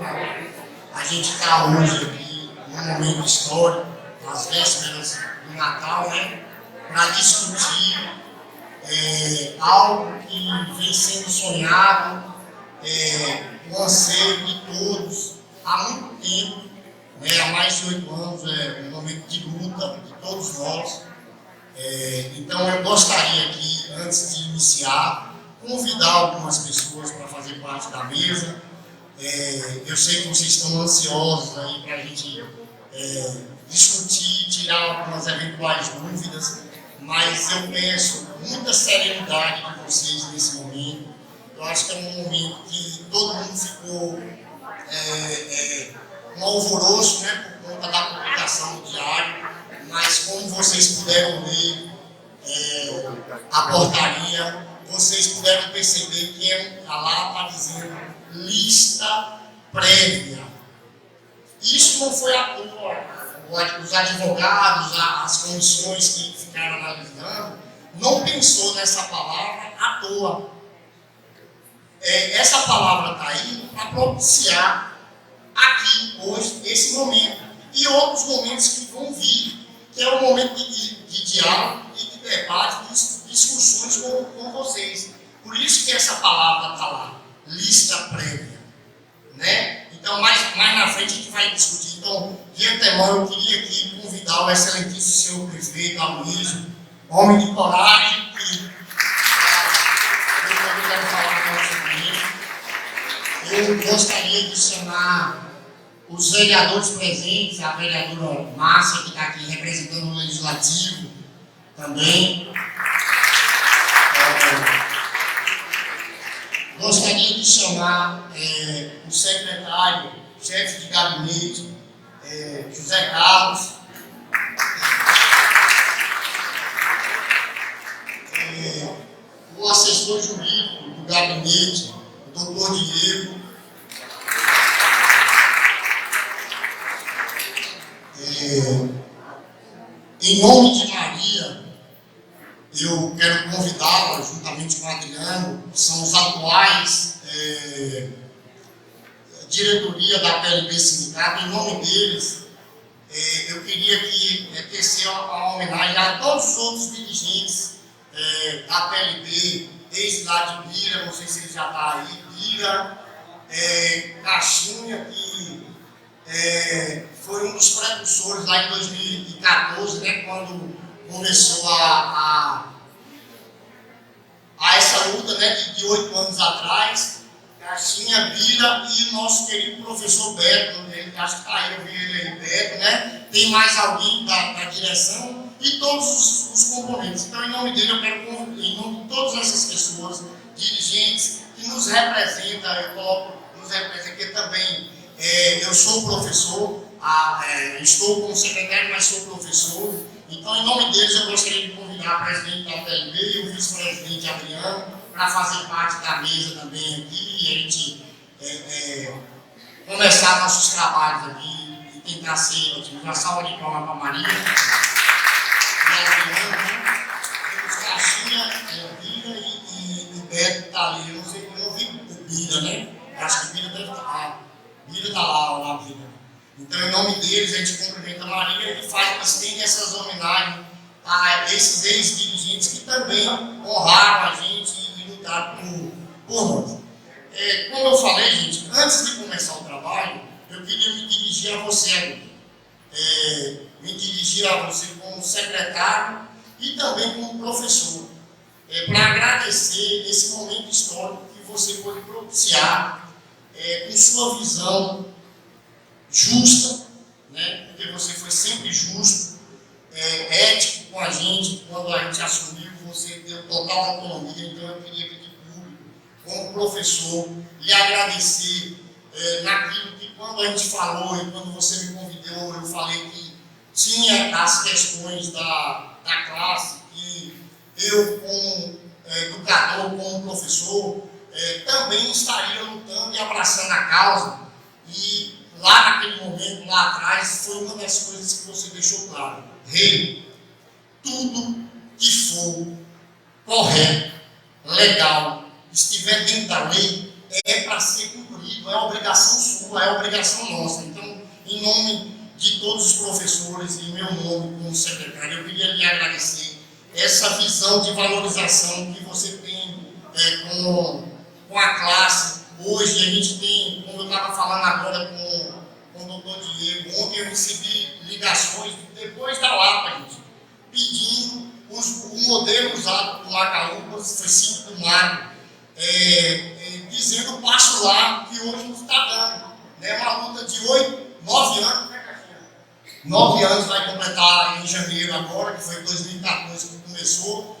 A gente está hoje aqui num momento histórico, às vésperas do Natal, né? Para discutir algo que vem sendo sonhado, o anseio de todos há muito tempo, né? Há mais de 8 anos, um momento de luta de todos nós. Então eu gostaria aqui, antes de iniciar, convidar algumas pessoas para fazer parte da mesa. Eu sei que vocês estão ansiosos aí para a gente discutir, tirar algumas eventuais dúvidas, mas eu peço muita serenidade de vocês nesse momento. Eu acho que é um momento que todo mundo ficou com alvoroço, né, por conta da publicação do diário, mas como vocês puderam ver a portaria, vocês puderam perceber que lá está dizendo lista prévia. Isso não foi à toa. Os advogados, as comissões que ficaram analisando, não pensou nessa palavra à toa. Essa palavra está aí para propiciar aqui, hoje, esse momento. E outros momentos que vão vir, que é o momento de diálogo e de debate, de discussões com vocês. Por isso que essa palavra está lá, lista prévia, né? Então, mais na frente a gente vai discutir. Então, de antemão, eu queria aqui convidar o excelentíssimo senhor prefeito, Aloysio, homem de coragem, que eu quero falar sobre ele. Eu gostaria de chamar os vereadores presentes, a vereadora Márcia, que está aqui representando o Legislativo também. Gostaria de chamar o secretário, chefe de gabinete, José Carlos, o assessor jurídico do gabinete, o doutor Diego, em nome de Maria, eu quero convidá-la, juntamente com o Adriano, que são os atuais diretoria da PLB Sindicato. Em nome deles, eu queria aqui tecer uma homenagem a todos os outros dirigentes da PLB, desde lá de Bira, não sei se ele já está aí, Bira, Caixinha, que foi um dos precursores lá em 2014, né, quando começou a essa luta, né, de 8 anos atrás. Caixinha, Bira e o nosso querido professor Beto, ele acho que está aí, eu vi ele aí, Beto, né? Tem mais alguém da direção e todos os componentes. Então, em nome dele, eu quero, em nome de todas essas pessoas, dirigentes que nos representam, eu coloco, nos representam, porque também eu sou professor, estou como secretário, mas sou professor. Então, em nome deles, eu gostaria de convidar o presidente da PLB e o vice-presidente Adriano para fazer parte da mesa também aqui e a gente começar nossos trabalhos aqui e tentar ser uma salva de palmas para a Maria e Adriano, né? Temos Caixinha, Bira e Beto está ali. Eu não sei, eu não vi o Bira, né? Eu acho que o Bira deve estar lá. Bira está lá, Bira. Então, em nome deles, a gente cumprimenta a Maria e estende essas homenagens a esses ex-dirigentes que também honraram a gente e lutaram por nós. Como eu falei, gente, antes de começar o trabalho, eu queria me dirigir a você agora. Me dirigir a você como secretário e também como professor, para agradecer esse momento histórico que você pôde propiciar com sua visão justa, né? Porque você foi sempre justo, ético com a gente. Quando a gente assumiu, você deu total autonomia. Então eu queria pedir público, como professor, lhe agradecer naquilo que quando a gente falou e quando você me convidou, eu falei que tinha as questões da classe, que eu como educador, como professor, também estaria lutando e abraçando a causa. E lá naquele momento, lá atrás, foi uma das coisas que você deixou claro. Rei, tudo que for correto, legal, estiver dentro da lei, é para ser cumprido. pedido é obrigação sua, é obrigação nossa. Então, em nome de todos os professores e em meu nome como secretário, eu queria lhe agradecer essa visão de valorização que você tem com a classe. Hoje a gente tem, como eu estava falando agora com o doutor Diego, ontem eu recebi ligações depois da Lapa, gente, pedindo o modelo usado por Macaúba, foi 5 do Mago, dizendo o passo lá que hoje nos está dando. Né? Uma luta de 9 anos, né, Caixinha? 9 anos vai completar em janeiro agora, que foi em 2014 que começou.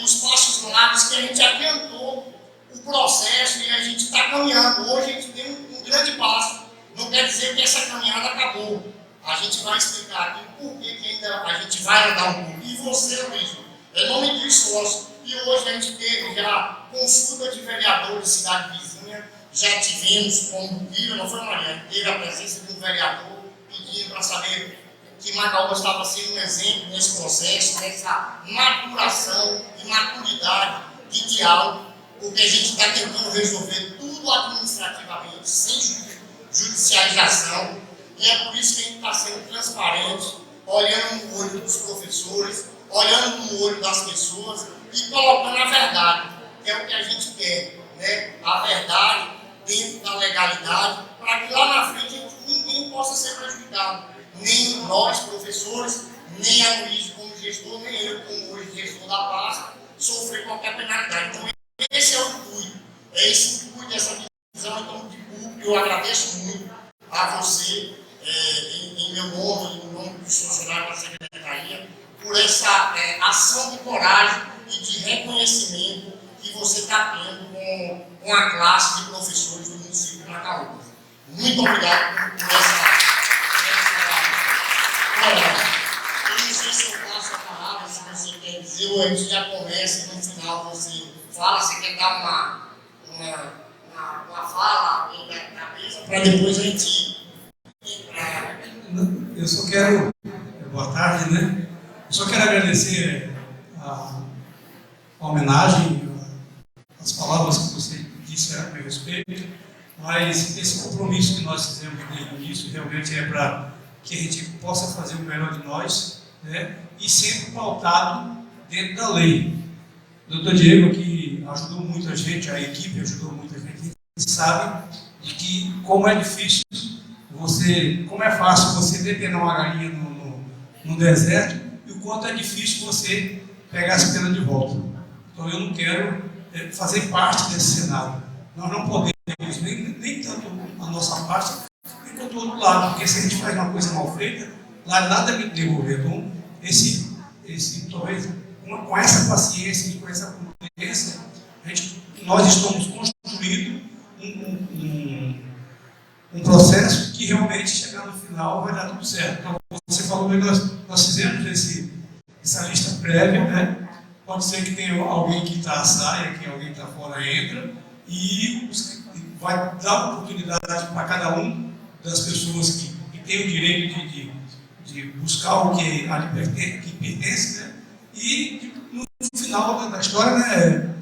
Os passos largos que a gente adiantou o processo e a gente está caminhando. Hoje a gente tem um grande passo. Não quer dizer que essa caminhada acabou. A gente vai explicar aqui por que ainda a gente vai andar um pouco. E você, Luiz, é nome disso nosso. E hoje a gente teve já consulta de vereadores de cidade vizinha, já tivemos, como viram, não foi, Maria? Teve a presença de um vereador pedindo para saber que Macaúba estava sendo um exemplo nesse processo, nessa maturação e maturidade de diálogo, porque a gente está tentando resolver tudo administrativamente, sem judicialização, e é por isso que a gente está sendo transparente, olhando no olho dos professores, olhando no olho das pessoas e colocando a verdade, que é o que a gente quer, né? A verdade dentro da legalidade, para que lá na frente ninguém possa ser prejudicado, nem nós, professores, nem a Luiz como gestor, nem eu como hoje gestor da pasta, sofrer qualquer penalidade. Então esse é o intuito, é esse intuito dessa visão, então, de público. Eu agradeço muito a você, em meu nome, em nome dos funcionários da Secretaria, por essa ação de coragem e de reconhecimento que você está tendo com a classe de professores do município de Macaúba. Muito obrigado por essa coragem. Eu não sei se eu passo a palavra, se você quer dizer, ou a gente já começa e no final você fala, você quer dar uma fala da mesa, para depois a gente entrar. Eu só quero, boa tarde, né? Eu só quero agradecer a homenagem, as palavras que você disse a meu respeito, mas esse compromisso que nós fizemos desde o início realmente é para que a gente possa fazer o melhor de nós, né? E sempre pautado dentro da lei. O doutor Diego aqui ajudou muita gente, a equipe ajudou muita gente. A gente sabe de que como é difícil como é fácil você detener uma galinha no deserto e o quanto é difícil você pegar essa pena de volta. Então eu não quero fazer parte desse cenário. Nós não podemos, nem tanto a nossa parte, nem quanto o outro lado, porque se a gente faz uma coisa mal feita, lá nada me devolver. Então, talvez, com essa paciência e com essa competência, nós estamos construindo um processo que realmente, chegar no final, vai dar tudo certo. Então, você falou que nós fizemos essa lista prévia, né? Pode ser que tenha alguém que está saia, que alguém que está fora entra, e vai dar oportunidade para cada um das pessoas que tem o direito de buscar o que que pertence, né? E no final da história, né,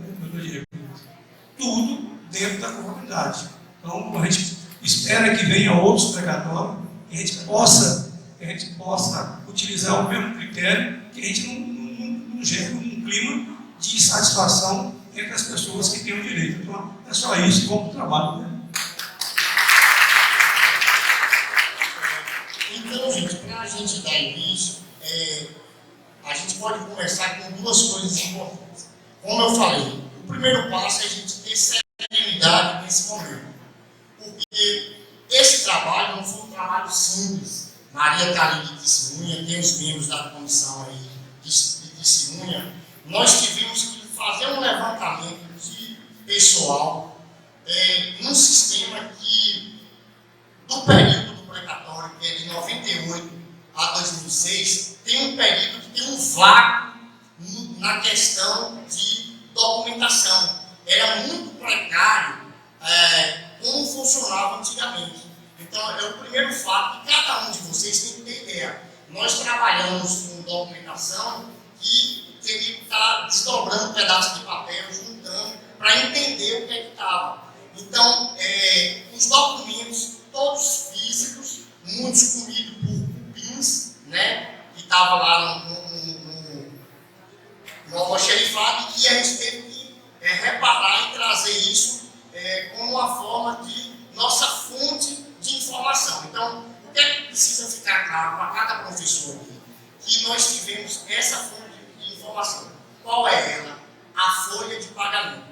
tudo dentro da comunidade. Então, a gente espera que venha outros precatórios, que a gente possa utilizar o mesmo critério, que a gente não gere um clima de insatisfação entre as pessoas que têm o direito. Então, é só isso, vamos para o trabalho. Né? Então, gente, para a gente dar início, a gente pode começar com duas coisas importantes. Como eu falei, o primeiro passo é a gente ter serenidade nesse momento. Porque esse trabalho não foi um trabalho simples. Maria está ali de testemunha, tem os membros da comissão aí de testemunha. Nós tivemos que fazer um levantamento de pessoal num sistema que, do período do precatório, que é de 98 a 2006, tem um período que tem um vácuo na questão de documentação. Era muito precário como funcionava antigamente. Então, é o primeiro fato que cada um de vocês tem que ter ideia. Nós trabalhamos com documentação que teria que estar desdobrando um pedaço de papel, juntando, para entender o que é que estava. Então, os documentos, todos físicos, muitos comidos por cupins, né, que estavam lá no almoxerifado, e que a gente teve que reparar e trazer isso como uma forma de nossa fonte de informação. Então, o que é que precisa ficar claro para cada professor aqui? Que nós tivemos essa fonte de informação. Qual é ela? A folha de pagamento.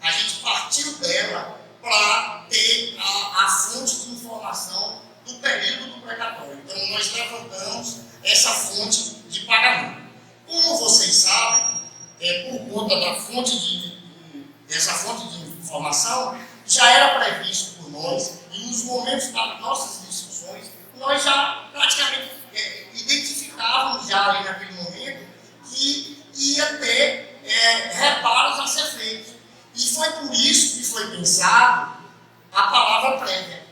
A gente partiu dela para ter a fonte de informação do período do precatório. Então, nós levantamos essa fonte de pagamento. Como vocês sabem, por conta da dessa fonte de informação, já era previsto por nós, e nos momentos das nossas discussões, nós já praticamente identificávamos já ali naquele momento que ia ter reparos a ser feitos. E foi por isso que foi pensado a palavra prévia,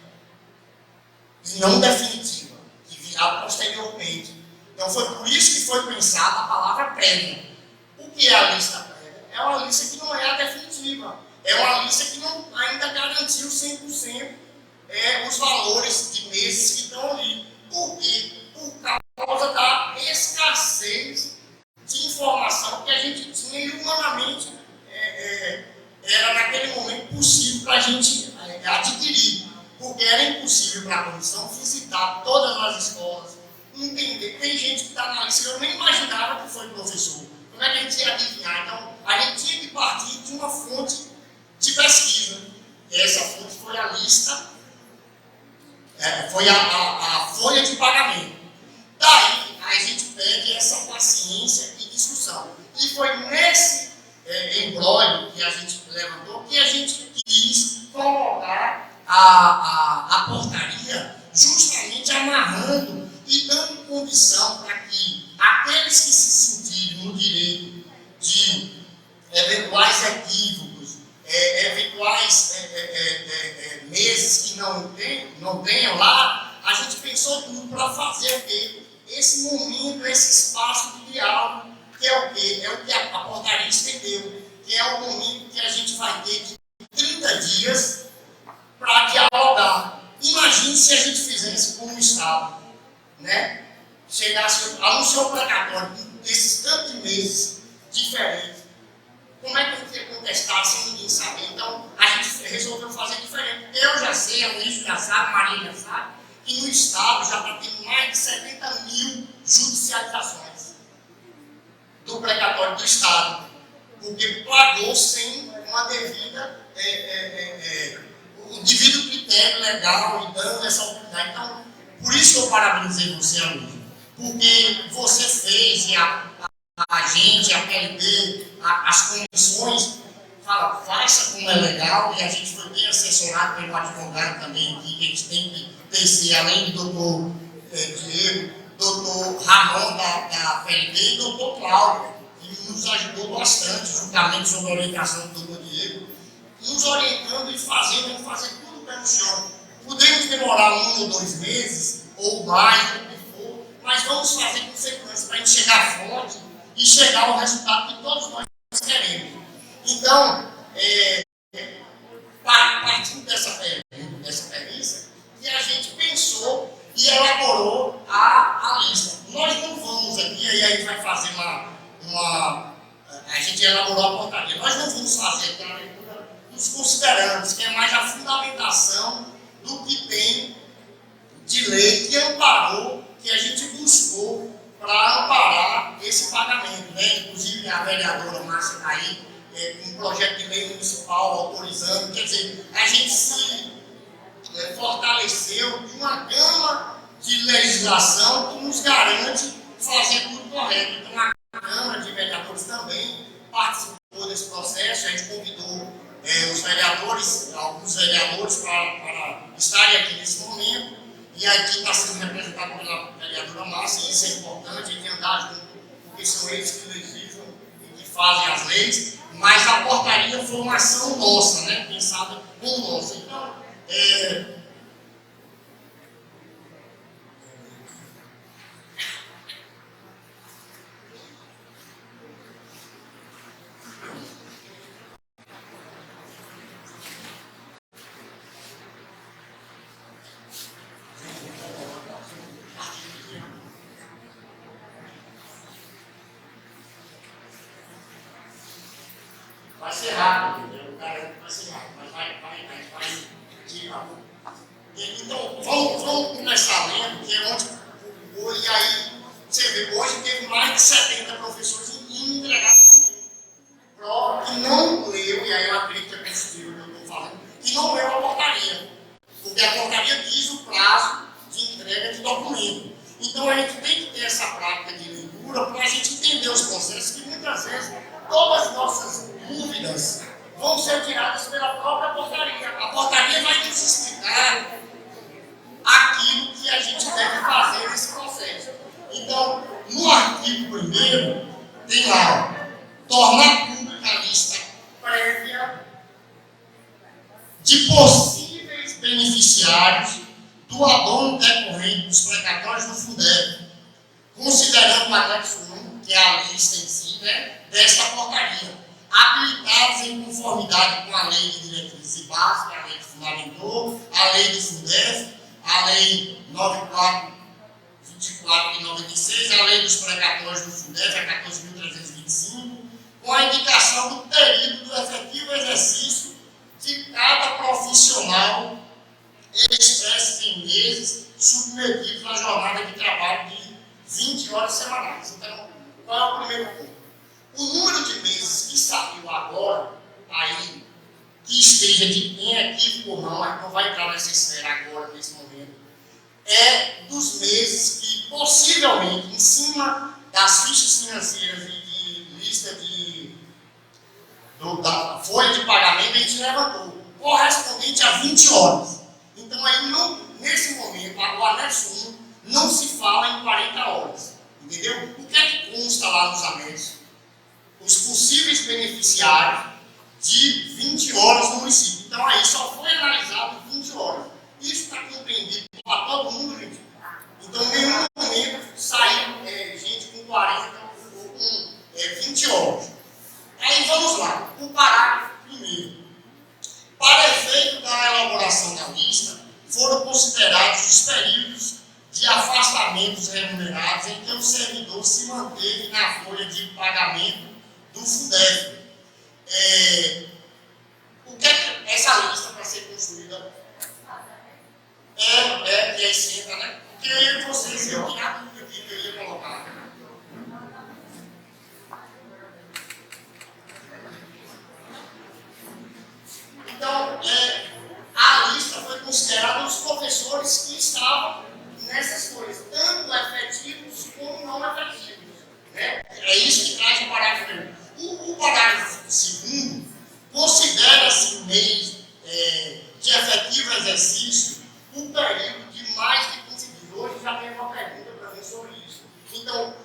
e não definitiva, que virá posteriormente. Então foi por isso que foi pensada a palavra prévia. O que é a lista prévia? É uma lista que não é a definitiva. É uma lista que não ainda garantiu 100% os valores de meses que estão ali. Por quê? Por causa da escassez de informação que a gente tinha e humanamente era naquele momento possível para a gente adquirir. Porque era impossível para a comissão visitar todas as escolas, entender. Tem gente que está na lista, eu nem imaginava que foi professor. Como é que a gente ia adivinhar? Então, a gente tinha que partir de uma fonte de pesquisa. E essa fonte foi a lista, foi a folha de pagamento. Daí, a gente pede essa paciência e discussão. E foi nesse embrólio que a gente levantou que a gente quis colocar a portaria justamente amarrando e dando condição para que aqueles que se sentirem no direito de eventuais equívocos, eventuais meses que não tenham lá, a gente pensou tudo para fazer o quê? Esse momento, esse espaço de diálogo, que é o quê? É o que a portaria estendeu, que é o momento que a gente vai ter de 30 dias para dialogar. Imagine se a gente fizesse como o Estado, né? Chegasse, anunciou o precatório desses tantos meses diferentes. Como é que a gente ia contestar sem ninguém saber? Então, a gente resolveu fazer diferente. Eu já sei, a Luísa já sabe, a Maria já sabe, que no Estado já está tendo mais de 70 mil judicializações do precatório do Estado, porque pagou sem uma devida, o devido critério legal e dando essa oportunidade. Então, por isso que eu parabenizei você, Luísa, porque você fez e a gente, a PLB, as comissões, faça como é legal, e a gente foi bem assessorado pelo advogado também aqui, que a gente tem que ter, além do doutor Diego, doutor Ramon da PLB e doutor Cláudio, que nos ajudou bastante, juntamente sob a orientação do doutor Diego, nos orientando e fazendo fazer tudo pelo chão. Podemos demorar 1 ou 2 meses, ou mais, ou o que for, mas vamos fazer com segurança para a gente chegar forte e chegar ao resultado que todos nós queremos. Então, partindo dessa premissa, que a gente pensou e elaborou a lista. Nós não vamos aqui, aí a gente vai fazer a gente elaborou a portaria. Nós não vamos fazer aqui a leitura dos considerandos, que é mais a fundamentação do que tem de lei que amparou, que a gente buscou para amparar esse pagamento, né? Inclusive a vereadora Márcia está aí, com um projeto de lei municipal autorizando, quer dizer, a gente se fortaleceu de uma gama de legislação que nos garante fazer tudo correto. Então a Câmara de Vereadores também participou desse processo, a gente convidou os vereadores, alguns vereadores para estarem aqui nesse momento, e aqui está sendo representado pela vereadora Márcia, e isso é importante, a gente andar junto, porque são eles que legislam e que fazem as leis, mas a portaria foi uma ação nossa, né, pensada por nós. Então, ser rápido, entendeu? O cara vai ser rápido, mas vai tirar. Então, vamos começar lendo, que é onde. E aí, você vê, hoje teve mais de 70 professores em entregar prova que não leu, e aí é uma crítica construtiva que eu estou falando, que não leu a portaria. Porque a portaria diz o prazo de entrega de documento. Então a gente tem que ter essa prática de leitura para a gente entender os processos, que muitas vezes todas as nossas dúvidas vão ser tiradas pela própria portaria. A portaria vai nos explicar aquilo que a gente deve fazer nesse processo. Então, no artigo 1º, tem lá, tornar pública a lista prévia de possíveis beneficiários do abono decorrente dos precatórios do Fundeb, considerando o anexo 1, que é a lista em si, né, desta portaria, habilitados em conformidade com a Lei de Diretrizes Básicas, a Lei que fundamentou, a Lei do Fundeb, a Lei 9424 de 96, a Lei dos precatórios do Fundeb, a 14.325, com a indicação do período do efetivo exercício de cada profissional expresso em meses submetidos à jornada de trabalho de 20 horas semanais. Então, qual é o primeiro ponto? O número de meses que saiu agora, aí, que esteja em equívoco ou não, a gente não vai entrar nessa esfera agora, nesse momento, é dos meses que, possivelmente, em cima das fichas financeiras e de lista da folha de pagamento, a gente levantou, correspondente a 20 horas. Então, aí, nesse momento, o anexo 1 não se fala em 40 horas. Entendeu? O que é que consta lá nos anexos? Os possíveis beneficiários de 20 horas no município. Então, aí só foi analisado 20 horas. Isso está compreendido para todo mundo, gente. Então, em nenhum momento saiu gente com 40 ou com 20 horas. Aí, vamos lá. O parágrafo 1º. Para efeito da elaboração da lista, foram considerados os períodos de afastamentos remunerados em que o servidor se manteve na folha de pagamento do Fundeb. O que é essa lista para ser construída? Que é isenta, né? Porque eu e vocês, eu tinha a dúvida aqui que eu ia colocar. Então, a lista foi considerada os professores que estavam nessas coisas, tanto efetivos como não efetivos. Né? É isso que traz o parágrafo 1. O parágrafo 2º considera-se um mês de efetivo exercício um período de mais de 15 dias. Hoje já tem uma pergunta para mim sobre isso. Então,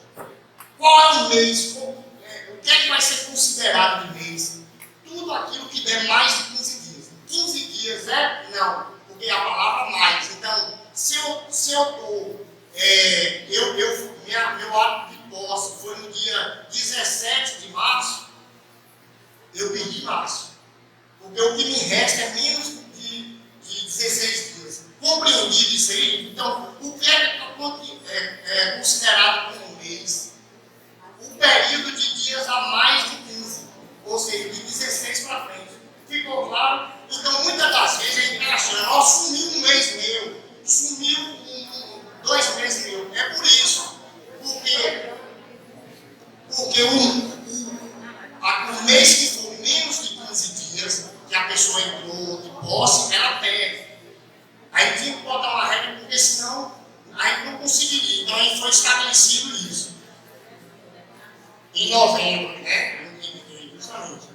qual é o mês? O que é que vai ser considerado de mês? Tudo aquilo que der mais de 15 dias. 15 dias não, porque é a palavra mais. Então, se eu estou, meu ato de posse foi no dia 17 de março, eu pedi março. Porque o que me resta é menos de 16 dias. Compreendido isso aí? Então, o que é considerado como mês? O período de dias a mais de 15, ou seja, de 16 para frente. Ficou claro? Então, muitas das vezes a gente está achando, sumiu um mês meu, sumiu 2 meses meu. É por isso. Porque o mês que for menos de 15 dias, que a pessoa entrou de posse, ela perde. Aí tinha que botar uma regra, porque senão a gente não conseguiria. Então, aí foi estabelecido isso. Em novembro, né? Justamente.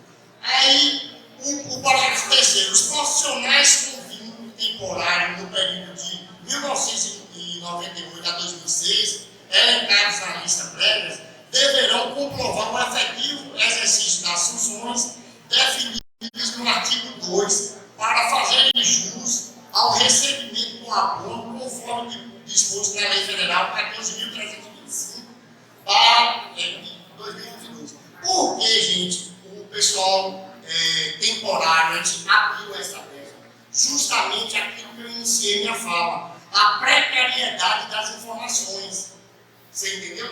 Aí, o parágrafo 3º. Os profissionais com vínculo temporário no período de 1998 a 2006, elencados na lista prévia, deverão comprovar o efetivo exercício das funções definidas no artigo 2 para fazerem jus ao recebimento do abono conforme disposto na Lei Federal 14.325 para 2022. Por que, gente, o pessoal temporário, a gente abriu essa brecha? Justamente aquilo que eu iniciei minha fala, a precariedade das informações. Você entendeu?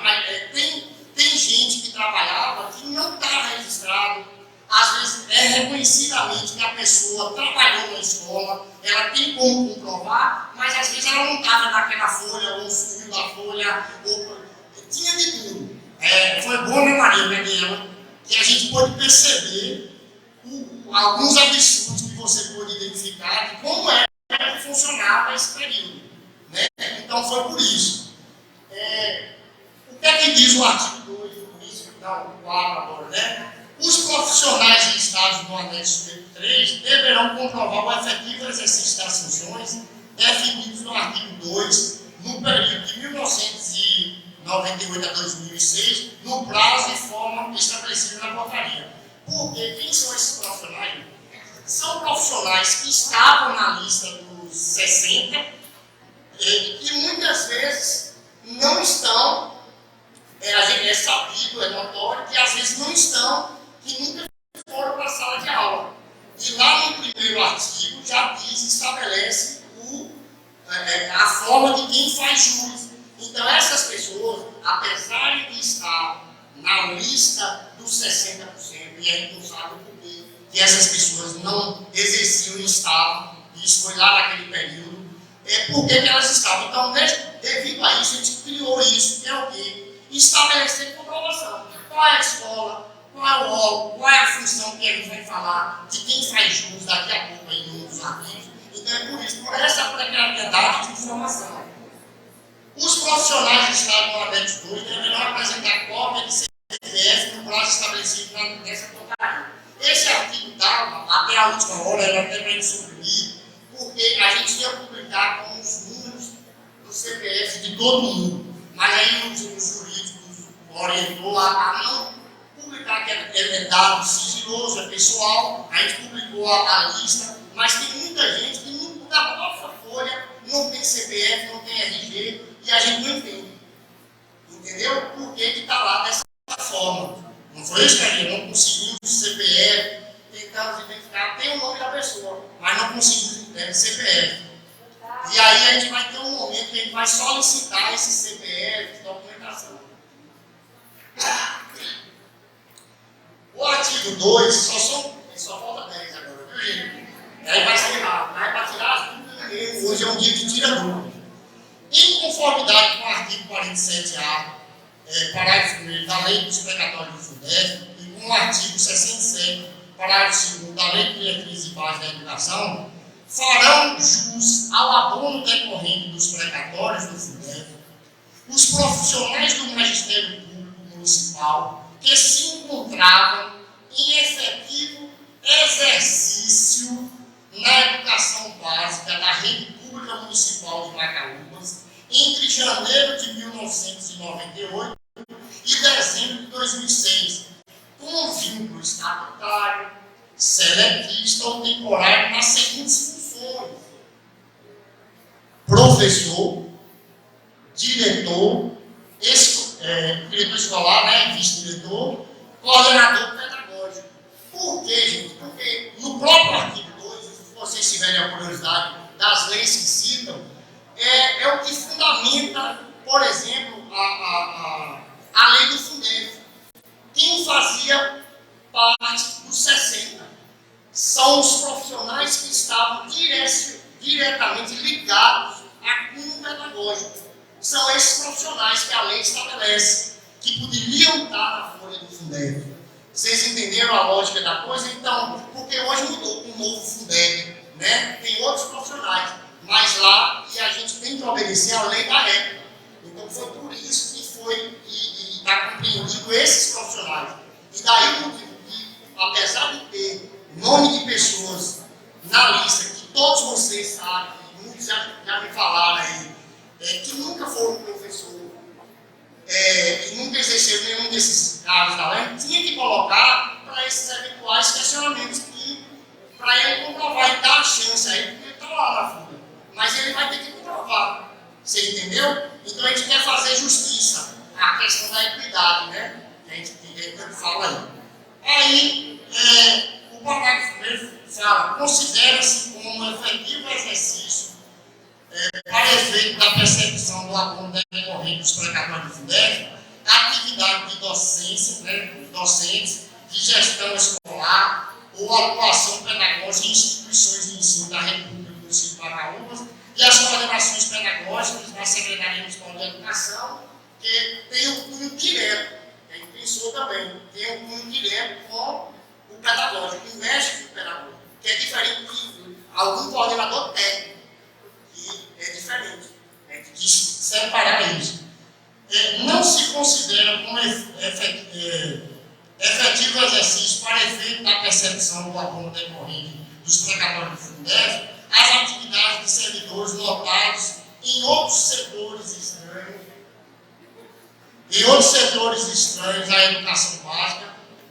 Tem gente que trabalhava que não está registrado, às vezes é reconhecidamente que a pessoa trabalhou na escola, ela tem como comprovar, mas às vezes ela não estava naquela folha, ou sumiu da folha, ou tinha de tudo. Foi bom, né, Maria Daniela, que a gente pôde perceber alguns absurdos que você pôde identificar de como é que funcionava esse período. Né? Então foi por isso. O que é que diz o artigo 2 do isso? Não, o 4 agora, né? Os profissionais listados no anexo 3 deverão comprovar o efetivo exercício das funções definidos no artigo 2, no período de 1998 a 2006, no prazo e forma estabelecidos na portaria. Porque quem são esses profissionais? São profissionais que estavam na lista dos 60 e muitas vezes não estão, é sabido, é notório, que às vezes não estão, que nunca foram para a sala de aula. E lá no primeiro artigo já diz, estabelece a forma de quem faz jus. Então essas pessoas, apesar de estar na lista dos 60%, e a gente não sabe por que essas pessoas não exerciam e estavam, isso foi lá naquele período, por que elas estavam. Então, devido a isso, a gente criou isso, que é o quê? Estabelecer comprovação. Qual é a escola, qual é o órgão, qual é a função que a gente vai falar, de quem faz jus daqui a pouco em um dos artigos. Então, é por isso, por essa precariedade de informação. Os profissionais listados no anexo 2 deverão apresentar cópia de CPF no prazo estabelecido nessa portaria. Esse artigo estava, até a última hora, era até para suprimir, porque a gente ia publicar com os números do CPF de todo mundo. Mas aí os jurídicos orientou a não publicar, que é dado sigiloso, é pessoal, a gente publicou a lista, mas tem muita gente que da nossa folha não tem CPF, não tem RG, e a gente não entende. Entendeu? Por que está lá dessa forma? Não foi isso, Maria? Não conseguimos o CPF, tentamos identificar, tem o nome da pessoa, mas não conseguimos o CPF. E aí a gente vai ter um momento que a gente vai solicitar esse CPF de documentação. O artigo 2, só falta 10 agora, viu, gente? Aí vai ser rápido, vai para tirar as dúvidas mesmo. Hoje é um dia que tira dúvida. Em conformidade com o artigo 47A, parágrafo 1 da Lei dos Precatórios do Fundef, e com o artigo 67, parágrafo 2 da Lei de Diretrizes e Bases da Educação, farão jus ao abono decorrente dos precatórios do Fundef os profissionais do Magistério Público Municipal que se encontravam em efetivo exercício na educação básica da rede pública municipal de Macaúbas entre janeiro de 1998 e dezembro de 2006, com vínculo estatutário, seletista ou temporário nas seguintes funções: professor, diretor escolar, né, vice-diretor, coordenador pedagógico. Por quê, gente? Porque no próprio artigo 2, se vocês tiverem a curiosidade das leis que citam, é o que fundamenta, por exemplo, a lei do Fundef. Quem fazia parte dos 60 são os profissionais que estavam diretamente ligados a cunho pedagógico. São esses profissionais que a lei estabelece, que poderiam estar na folha do Fundef. Vocês entenderam a lógica da coisa? Então, porque hoje mudou com o novo Fundef, né? Tem outros profissionais, mas lá, e a gente tem que obedecer a lei da época. Então, foi por isso que foi e está compreendido esses profissionais. E daí o motivo que, apesar de ter nome de pessoas na lista, que todos vocês sabem, muitos já me falaram aí, que nunca foram professor, que nunca exerceram nenhum desses cargos da lei, tinha que colocar para esses eventuais questionamentos, para ele comprovar e dar a chance aí, porque ele está lá na folha. Mas ele vai ter que comprovar. Você entendeu? Então a gente quer fazer justiça, a questão da equidade, né? Que a gente tanto fala aí. Aí, o parágrafo primeiro fala: considera-se como efetivo exercício para efeito da percepção do abono decorrente dos precatórios do Fundef, a atividade de docência, né, dos docentes, de gestão escolar, ou atuação pedagógica em instituições de ensino da República do Município de Paraúbas e as coordenações pedagógicas da Secretaria Municipal de Educação, que tem um cunho direto, a gente pensou também, tem um cunho direto com o pedagógico, que mexe com o pedagógico, que é diferente de algum coordenador técnico, que é diferente, a gente quis separar isso. Não se considera como efetivo exercício para efeito da percepção do aluno decorrente dos precatórios do Fundef as atividades de servidores lotados em outros setores estranhos à educação básica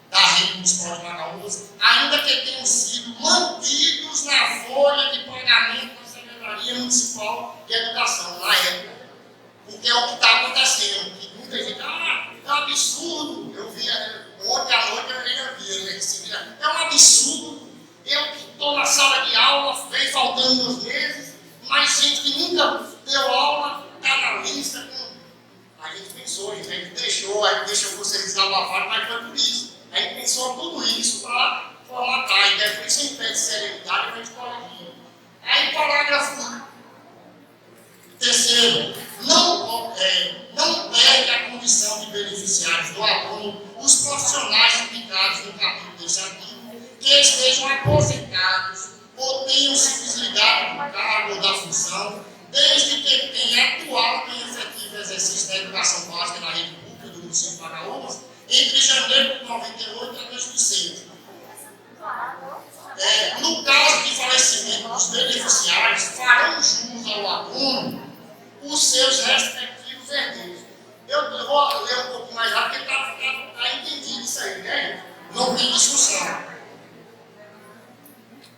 da rede municipal de Paraúbas, ainda que tenham sido mantidos na folha de pagamento da Secretaria Municipal de Educação, na época. Porque é o que está acontecendo, que muita gente, é um absurdo, eu vi, ontem à noite eu ainda vi, é um absurdo, eu que estou na sala de aula, vem faltando 2 meses, mas gente que nunca deu aula, está na lista. A gente pensou, a gente deixou vocês desabafarem, mas foi por isso. A gente pensou tudo isso para formatar, então é por isso que a gente pede serenidade, a gente corrigir. Aí, parágrafo 3º, não perde a condição de beneficiários do aluno os profissionais indicados no capítulo deste artigo que estejam aposentados ou tenham se desligado do cargo ou da função, desde que tenha atuado em efetivo exercício da educação básica na rede pública do município de Paraúbas entre janeiro de 98 a 2006. No caso de falecimento dos beneficiários, farão jus ao aluno os seus respectivos herdeiros. Eu vou ler um pouco mais rápido, porque está entendido isso aí, né? Não tem discussão.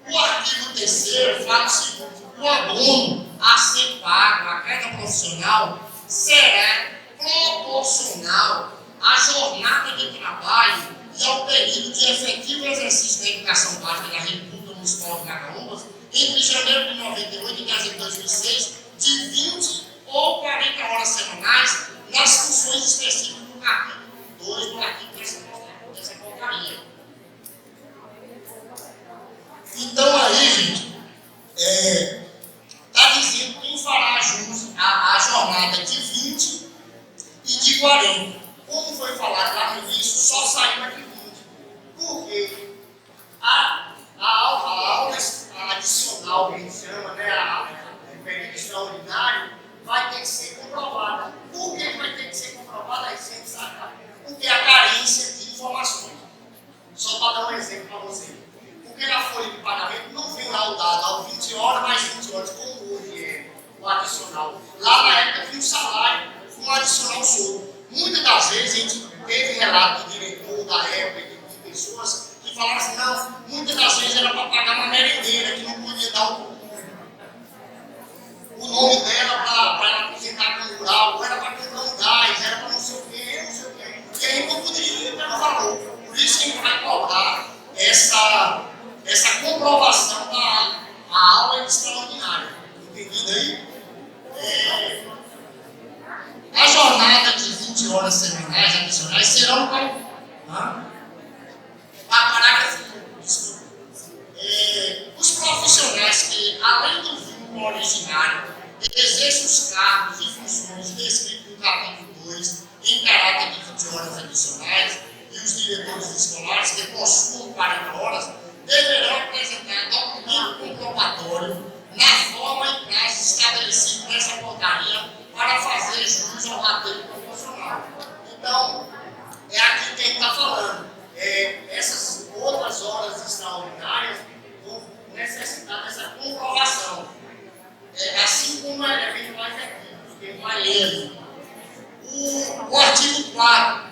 O artigo 3º fala o seguinte: o aluno a ser pago a cada profissional será proporcional à jornada de trabalho e ao período de efetivo exercício da educação básica da República Municipal de Paraúbas entre janeiro de 98 e dezembro de 2006, de 20 ou 40 horas semanais nas funções específicas do capítulo 2 do artigo dessa portaria. Então aí, gente, está dizendo quem fará jus à jornada de 20 e de 40. Como foi falado lá no início, só saiu aqui 20. Por quê? A aula adicional, que a gente chama, né, o período extraordinário, vai ter que ser comprovada. Por que vai ter que ser comprovada? Aí você sabe. Porque a carência de informações. Só para dar um exemplo para você. Porque na folha de pagamento não vem lá o dado, 20 horas mais 20 horas, como hoje é o adicional. Lá na época tinha um salário, um adicional solto. Muitas das vezes a gente teve relato do diretor da época, de pessoas que falaram assim, não, muitas das vezes era para pagar uma merendeira que não podia dar o nome dela para ela apresentar como rural, ou era para comprar um gás, era para não sei o quê, não sei o quê. E aí não poderia ir pelo valor. Por isso que a gente vai cobrar essa comprovação da aula extraordinária. Entendido aí? A jornada de 20 horas semanais adicionais serão parágrafo. Os profissionais que, além do vínculo originário, exercem os cargos e funções descritos no capítulo 2 em caráter de 20 horas adicionais e os diretores escolares que possuam 40 horas deverão apresentar documento comprobatório na forma e prazo estabelecido nessa portaria para fazer jus ao rateio proporcional. Então, é aqui que a gente está falando. Essas outras horas extraordinárias vão necessitar dessa comprovação. Assim como é bem mais efetivo, porque vai ler. O artigo 4.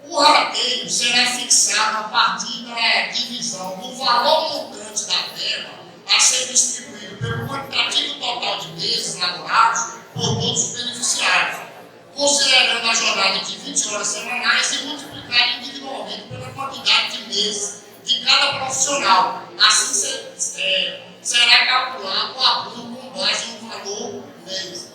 O rateio será fixado a partir da divisão do valor montante da verba a ser distribuído pelo quantitativo total de meses laborados por todos os beneficiários, considerando a jornada de 20 horas semanais e multiplicada individualmente pela quantidade de meses de cada profissional. Assim será calculado o aluno com base no valor mês.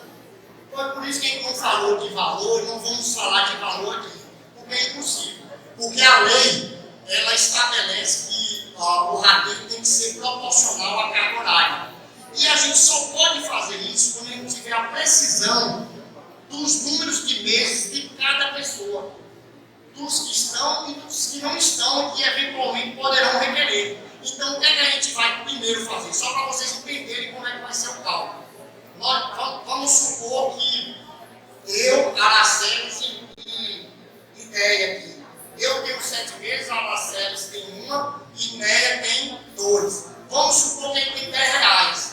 Foi por isso que a gente não falou de valor, não vamos falar de valor aqui, porque é impossível. Porque a lei, ela estabelece que o rateio tem que ser proporcional à carga horária. E a gente só pode fazer isso quando a gente tiver a precisão dos números de meses de cada pessoa, dos que estão e dos que não estão, que eventualmente poderão requerer. Então, o que é que a gente vai primeiro fazer? Só para vocês entenderem como é que vai ser o cálculo. Vamos supor que eu, Araceli e Ideia aqui. Eu tenho 7 meses, a Araceli tem 1 e Ideia tem 2. Vamos supor que ele tem R$10.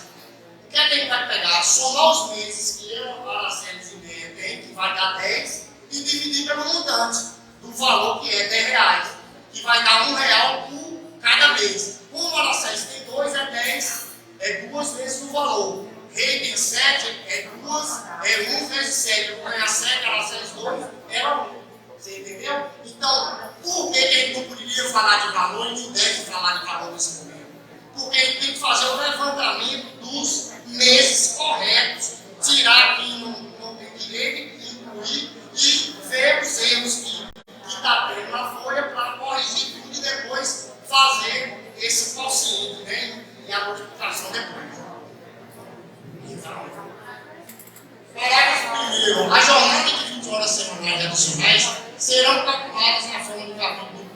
O que é que a gente vai pegar? Somar os meses que eu, Araceli e Ideia tem, que vai dar 10, e dividir pelo montante do valor que é R$10, que vai dar R$1 por cada mês. Como a Araceli tem 2, é 10, é 2 vezes o valor. Rei tem 7, é 1 vezes 7. Eu ganho 7, ela 6, 2, é 1. Você entendeu? Então, por que a gente não poderia falar de valor e não deve falar de valor nesse momento? Porque a gente tem que fazer o levantamento dos meses corretos, tirar quem não tem direito, incluir e ver os erros que está tendo na folha para corrigir tudo e depois fazer esse quociente, né? E a multiplicação depois. Parágrafo 1º. A jornada de 20 horas semanais adicionais serão calculadas na forma do capítulo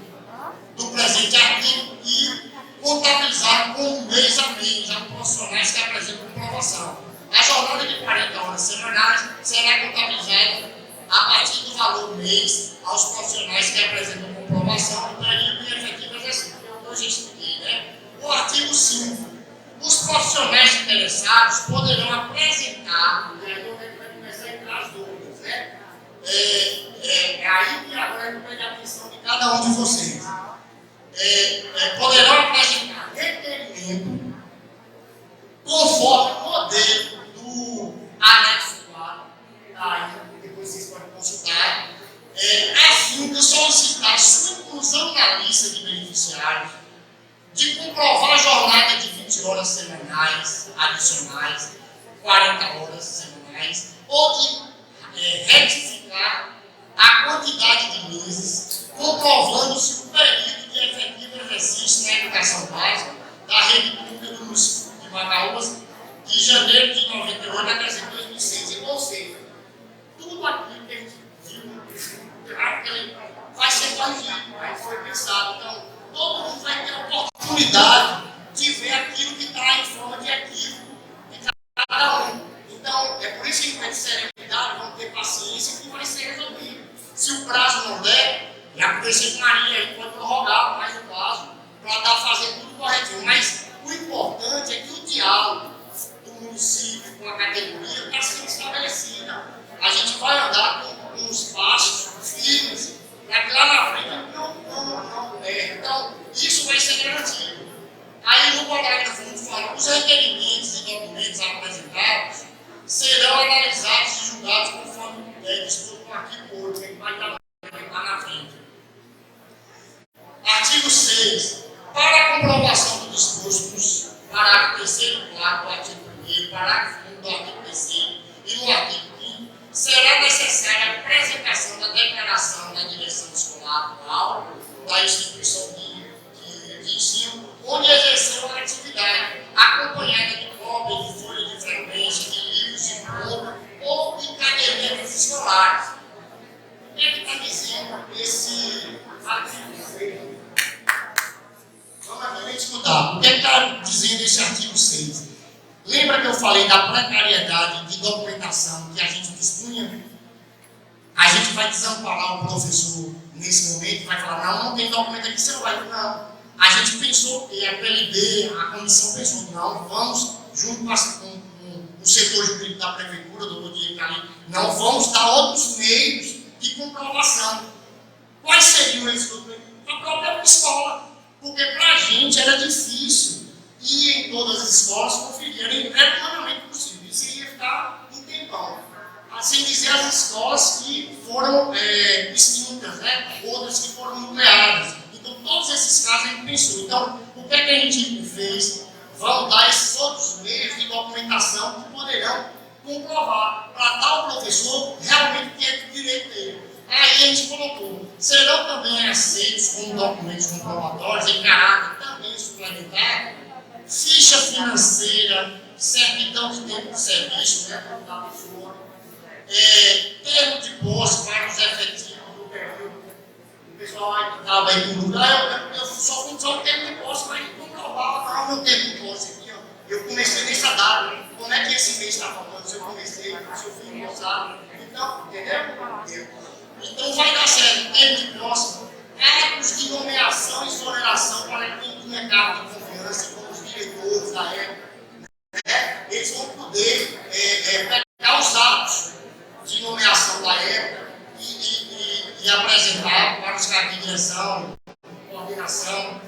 do presente artigo e contabilizadas com mês a mês aos profissionais que apresentam comprovação. A jornada de 40 horas semanais será contabilizada a partir do valor mês aos profissionais que apresentam comprovação do período de efetivo exercício. Eu já expliquei, né? O artigo 5. Os profissionais interessados poderão apresentar, e aí eu vou começar a entrar as dúvidas, né? Aí que agora eu vou pegar a atenção de cada um de vocês. Poderão apresentar requerimento conforme o modelo do anexo 4, aí depois vocês podem consultar, a fim de solicitar sua inclusão na lista de beneficiários, de comprovar a jornada de 20 horas semanais adicionais, 40 horas semanais, ou de retificar a quantidade de meses, comprovando-se o período de efetivo exercício na educação básica da rede pública do município de Macaúbas, de janeiro de 98 a dezembro de 2006. Ou seja, tudo aquilo que a gente viu, vai ser corrigido, aí foi pensado. Então, todo mundo vai ter a oportunidade de ver aquilo que está em forma de equívoco de cada um. Então, é por isso que a gente vai ter serenidade, vamos ter paciência que vai ser resolvido. Se o prazo não der, já aconteceu com Maria, a gente pode prorrogar mais o prazo para fazer tudo corretinho. Mas o importante é que o diálogo do município com a categoria está sendo estabelecida. A gente vai andar com uns passos firmes para que lá na frente não erre. Então, isso vai ser garantido. Aí no parágrafo 1 fala: os requerimentos e documentos apresentados serão analisados e julgados conforme disposto no artigo 8, que vai estar lá na frente. Artigo 6. Para a comprovação do disposto nos parágrafo 3º e 4º do artigo 1º, parágrafo 1 do artigo 3º e no artigo 5º, será necessária a apresentação da declaração da direção escolar atual da instituição de ensino, onde exerceu a atividade, acompanhada de cópia de folha de frequência, de livros de ponto ou de cadernetas escolares. O que é que está dizendo esse artigo 6? Vamos escutar. O que é que está dizendo esse artigo 6? Lembra que eu falei da precariedade de documentação que a gente dispunha? A gente vai desamparar o professor nesse momento, vai falar: não tem documento aqui, você não vai. Não. A gente pensou, e a PLB, a comissão pensou: não, vamos, junto com o setor jurídico da prefeitura, do doutor Diego ali, não vamos dar outros meios de comprovação. Quais seriam esses documentos? A própria escola. Porque para a gente era difícil ir em todas as escolas conferir, era humanamente possível. Isso ia ficar em tempão. Assim dizer, as escolas que foram extintas, né? Outras que foram nucleadas. Então, todos esses casos a gente pensou. Então, o que é que a gente fez? Vamos dar esses outros meios de documentação que poderão comprovar para tal professor realmente ter o direito dele. Aí a gente colocou: serão também aceitos como documentos comprobatórios em caráter também também suplementar ficha financeira, certidão de tempo de serviço, né, da pessoa, termo de posse para os efetivos do período. O pessoal aí que estava aí com dúvida, eu só fui só o termo de posse, mas não provava não o meu termo de posse aqui, ó. Eu comecei nessa data, como é que esse mês está faltando, se eu comecei, se eu fui empossado, então, entendeu? Então vai dar certo, termo de posse, cargos de nomeação e exoneração para quem tinha cargo de confiança, como os diretores da época, né? Eles vão poder pegar os atos de nomeação da época e apresentar para os cargos de direção, coordenação,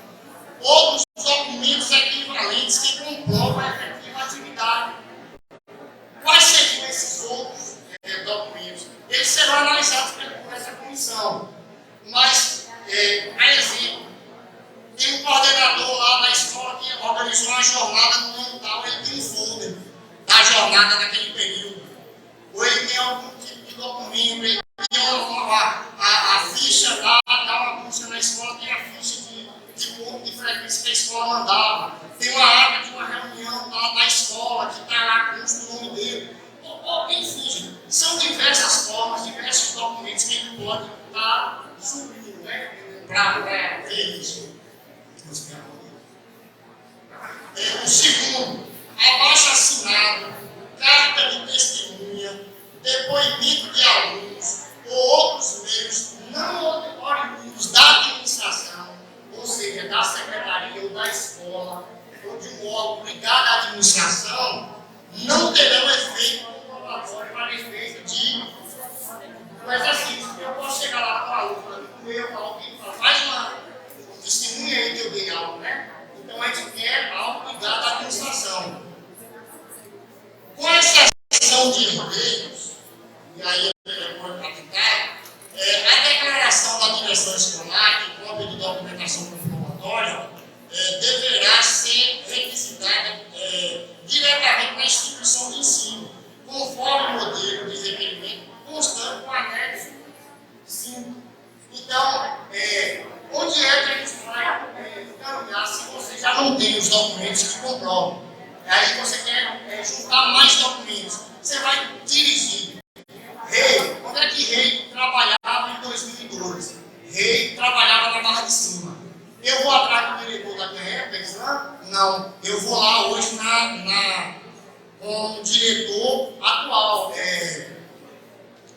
outros documentos equivalentes que comprovam a efetiva atividade. Quais seriam esses outros documentos? Eles serão analisados por essa comissão. Mas, a exemplo, tem um coordenador lá na escola que organizou uma jornada no ano tal, ele tem um folder da jornada daquele período. Ou ele tem algum tipo de documento, ele tem a ficha lá, dá uma busca na escola, tem a ficha de ponto de frequência que a escola mandava. Tem uma ata de uma reunião lá na escola, que está lá com o nome dele. Enfim, são diversas formas, diversos documentos que ele pode estar subindo, né? Para ver isso. O segundo, abaixo assinado, carta de testemunha, depoimento de alunos ou outros meios não oriundos da administração, ou seja, da secretaria ou da escola, ou de um órgão ligado à administração, não terão efeito comprobatório para efeito de um exercício. Eu posso chegar lá com a aluna, alguém faz um testemunho aí que eu dei algo, né? Então a gente quer algo ligado à administração. Com exceção de herdeiros, e aí eu vou captar, a declaração da direção escolar, que cópia de documentação comprobatória, deverá ser requisitada diretamente na instituição de ensino, conforme o modelo de requerimento constante com o anexo 5. Então, onde é que a gente vai encaminhar se você já não tem os documentos que comprovam? Aí você quer juntar mais documentos. Você vai dirigir. Rei, onde é que Rei trabalhava em 2012? Rei trabalhava na Barra de Cima. Eu vou atrás do diretor da minha época? Não. Eu vou lá hoje com o diretor atual,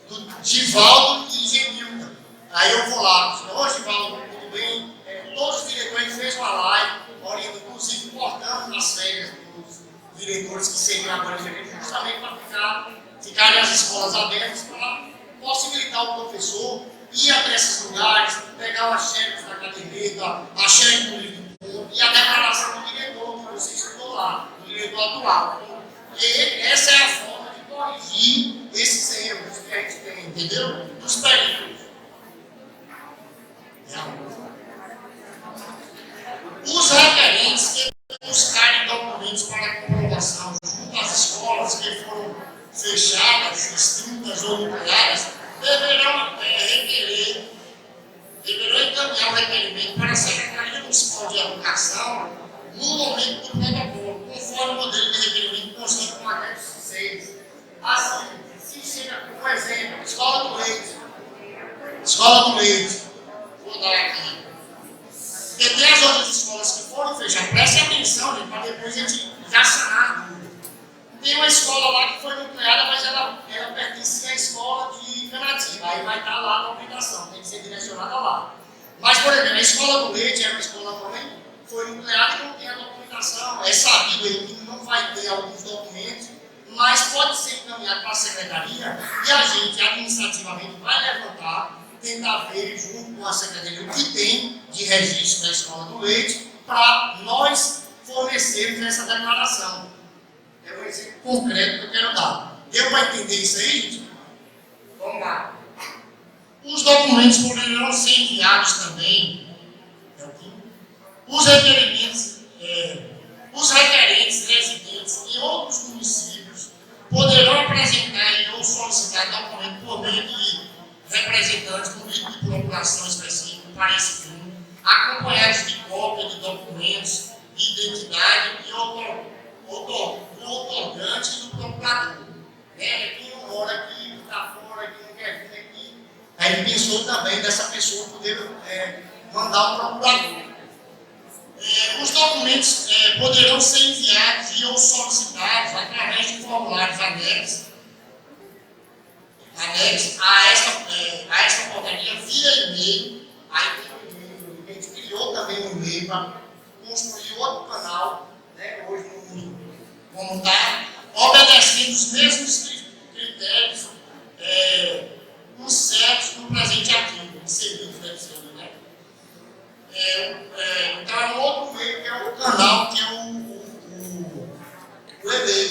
do Givaldo e Genilda. Aí eu vou lá, ô Givaldo, tudo bem? Todos os diretores fez uma live, inclusive cortando as férias dos diretores que seriam agora justamente para ficarem as escolas abertas para possibilitar o professor ir até esses lugares, pegar as xerox da caderneta, a xerox do livro do ponto e a declaração do diretor que você estudou lá, do diretor atual. E essa é a forma de corrigir esses erros que a gente tem, entendeu? Dos períodos. Os requerentes que buscarem documentos para comprovação junto às escolas que foram fechadas, extintas ou nucleares, deverão encaminhar o requerimento para a Secretaria Municipal de Educação no momento do protocolo, conforme o modelo de requerimento constante com o anexo 6. Assim, se chega, por exemplo, Escola do Leite. Escola do Leite. Vou dar aqui. Porque tem as outras escolas que foram fechadas. Preste atenção, gente, para depois a gente já sanar a dúvida. Tem uma escola lá que foi nucleada, mas ela pertencia à escola de Canatinga. Aí vai estar lá a documentação, tem que ser direcionada lá. Mas, por exemplo, a escola do Leite é uma escola também, foi nucleada e não tem a documentação. É sabido aí que não vai ter alguns documentos, mas pode ser encaminhado para a secretaria e a gente administrativamente vai levantar, tentar ver junto com a secretaria o que tem de registro da escola do Leite para nós fornecermos essa declaração. É um exemplo concreto que eu quero dar. Deu para entender isso aí, gente? Vamos lá. Os documentos poderão ser enviados também. Os requerentes residentes em outros municípios poderão apresentar ou solicitar documento por meio de representantes do tipo de procuração específico para esse fim, acompanhados de cópia de documentos de identidade e outorgante do procurador. Né? Quem não mora aqui, que está fora, que não quer vir aqui, aí ele pensou também dessa pessoa poder mandar o procurador. Os documentos poderão ser enviados ou solicitados através de formulários anexos a esta portaria via e-mail. Aí a gente criou também um e-mail para construir outro canal, né, hoje como está, obedecendo os mesmos critérios certos no presente artigo, inseridos deve ser, né? Então é um outro meio que é o canal, que é o e-mail.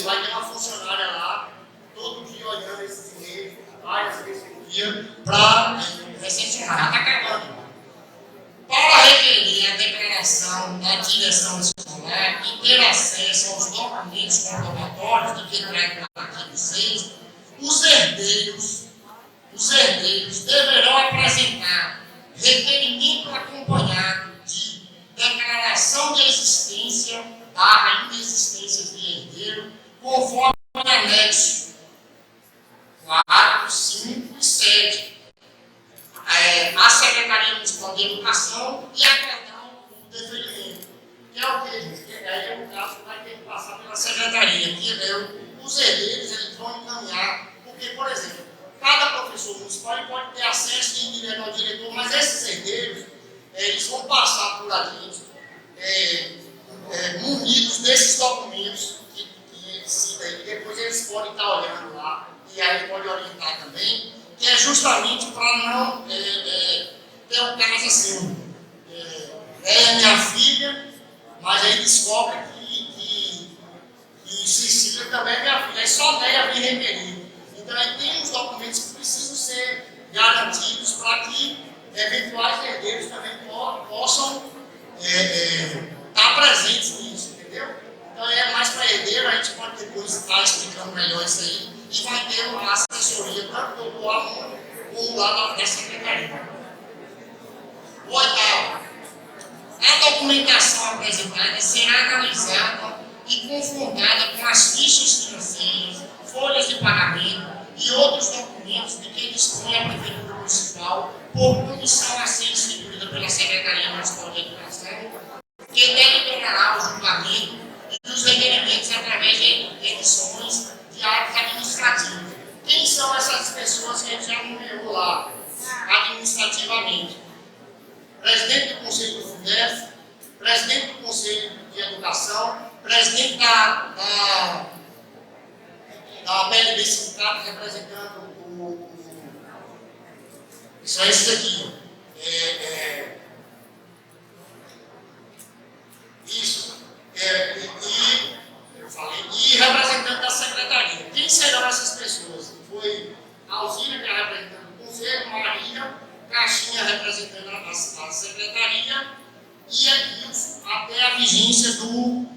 Vai ter uma funcionária lá, todo dia olhando esses e-mails, várias vezes por dia, para recepcionar. Está acabando. Para requerer a declaração da direção escolar e ter acesso aos documentos comprobatórios de que trata o artigo 6, os herdeiros deverão apresentar requerimento acompanhado de declaração de existência / inexistência de herdeiro, conforme o anexo 4, 5 e 7. A Secretaria Municipal de Educação e aguardar o deferimento. Que é o que, gente? Aí é um caso que vai ter que passar pela Secretaria. Que os herdeiros eles vão encaminhar, porque, por exemplo, cada professor municipal pode ter acesso indireto ao diretor, mas esses herdeiros eles vão passar por ali, munidos desses documentos e depois eles podem estar olhando lá, e aí pode orientar também, que é justamente para não ter um caso assim, minha filha, mas aí descobre que Cecília também é minha filha, aí só Neia vem requerer. Então aí tem uns documentos que precisam ser garantidos para que eventuais herdeiros também possam estar presentes nisso, entendeu? Então é mais para herdeiro, a gente pode depois estar explicando melhor isso aí, e vai ter uma assessoria tanto do aluno como lá da secretaria. O oitavo, a documentação apresentada será analisada e confrontada com as fichas financeiras, folhas de pagamento e outros documentos de que dispõe a Prefeitura Municipal por comissão a ser instituída pela Secretaria Municipal de Educação, que deliberará o julgamento e os requerimentos através de edições de atos administrativos. Quem são essas pessoas que a gente já nomeou lá, administrativamente? Presidente do Conselho do FUNDEF, presidente do Conselho de Educação, presidente da PLB Sindicato, representando são esses aqui. Isso. Eu falei. E representante da secretaria. Quem serão essas pessoas? Foi a Alzina, que é representante do Conselho, Maria, Caixinha, representando a secretaria, e Edilson, até a vigência do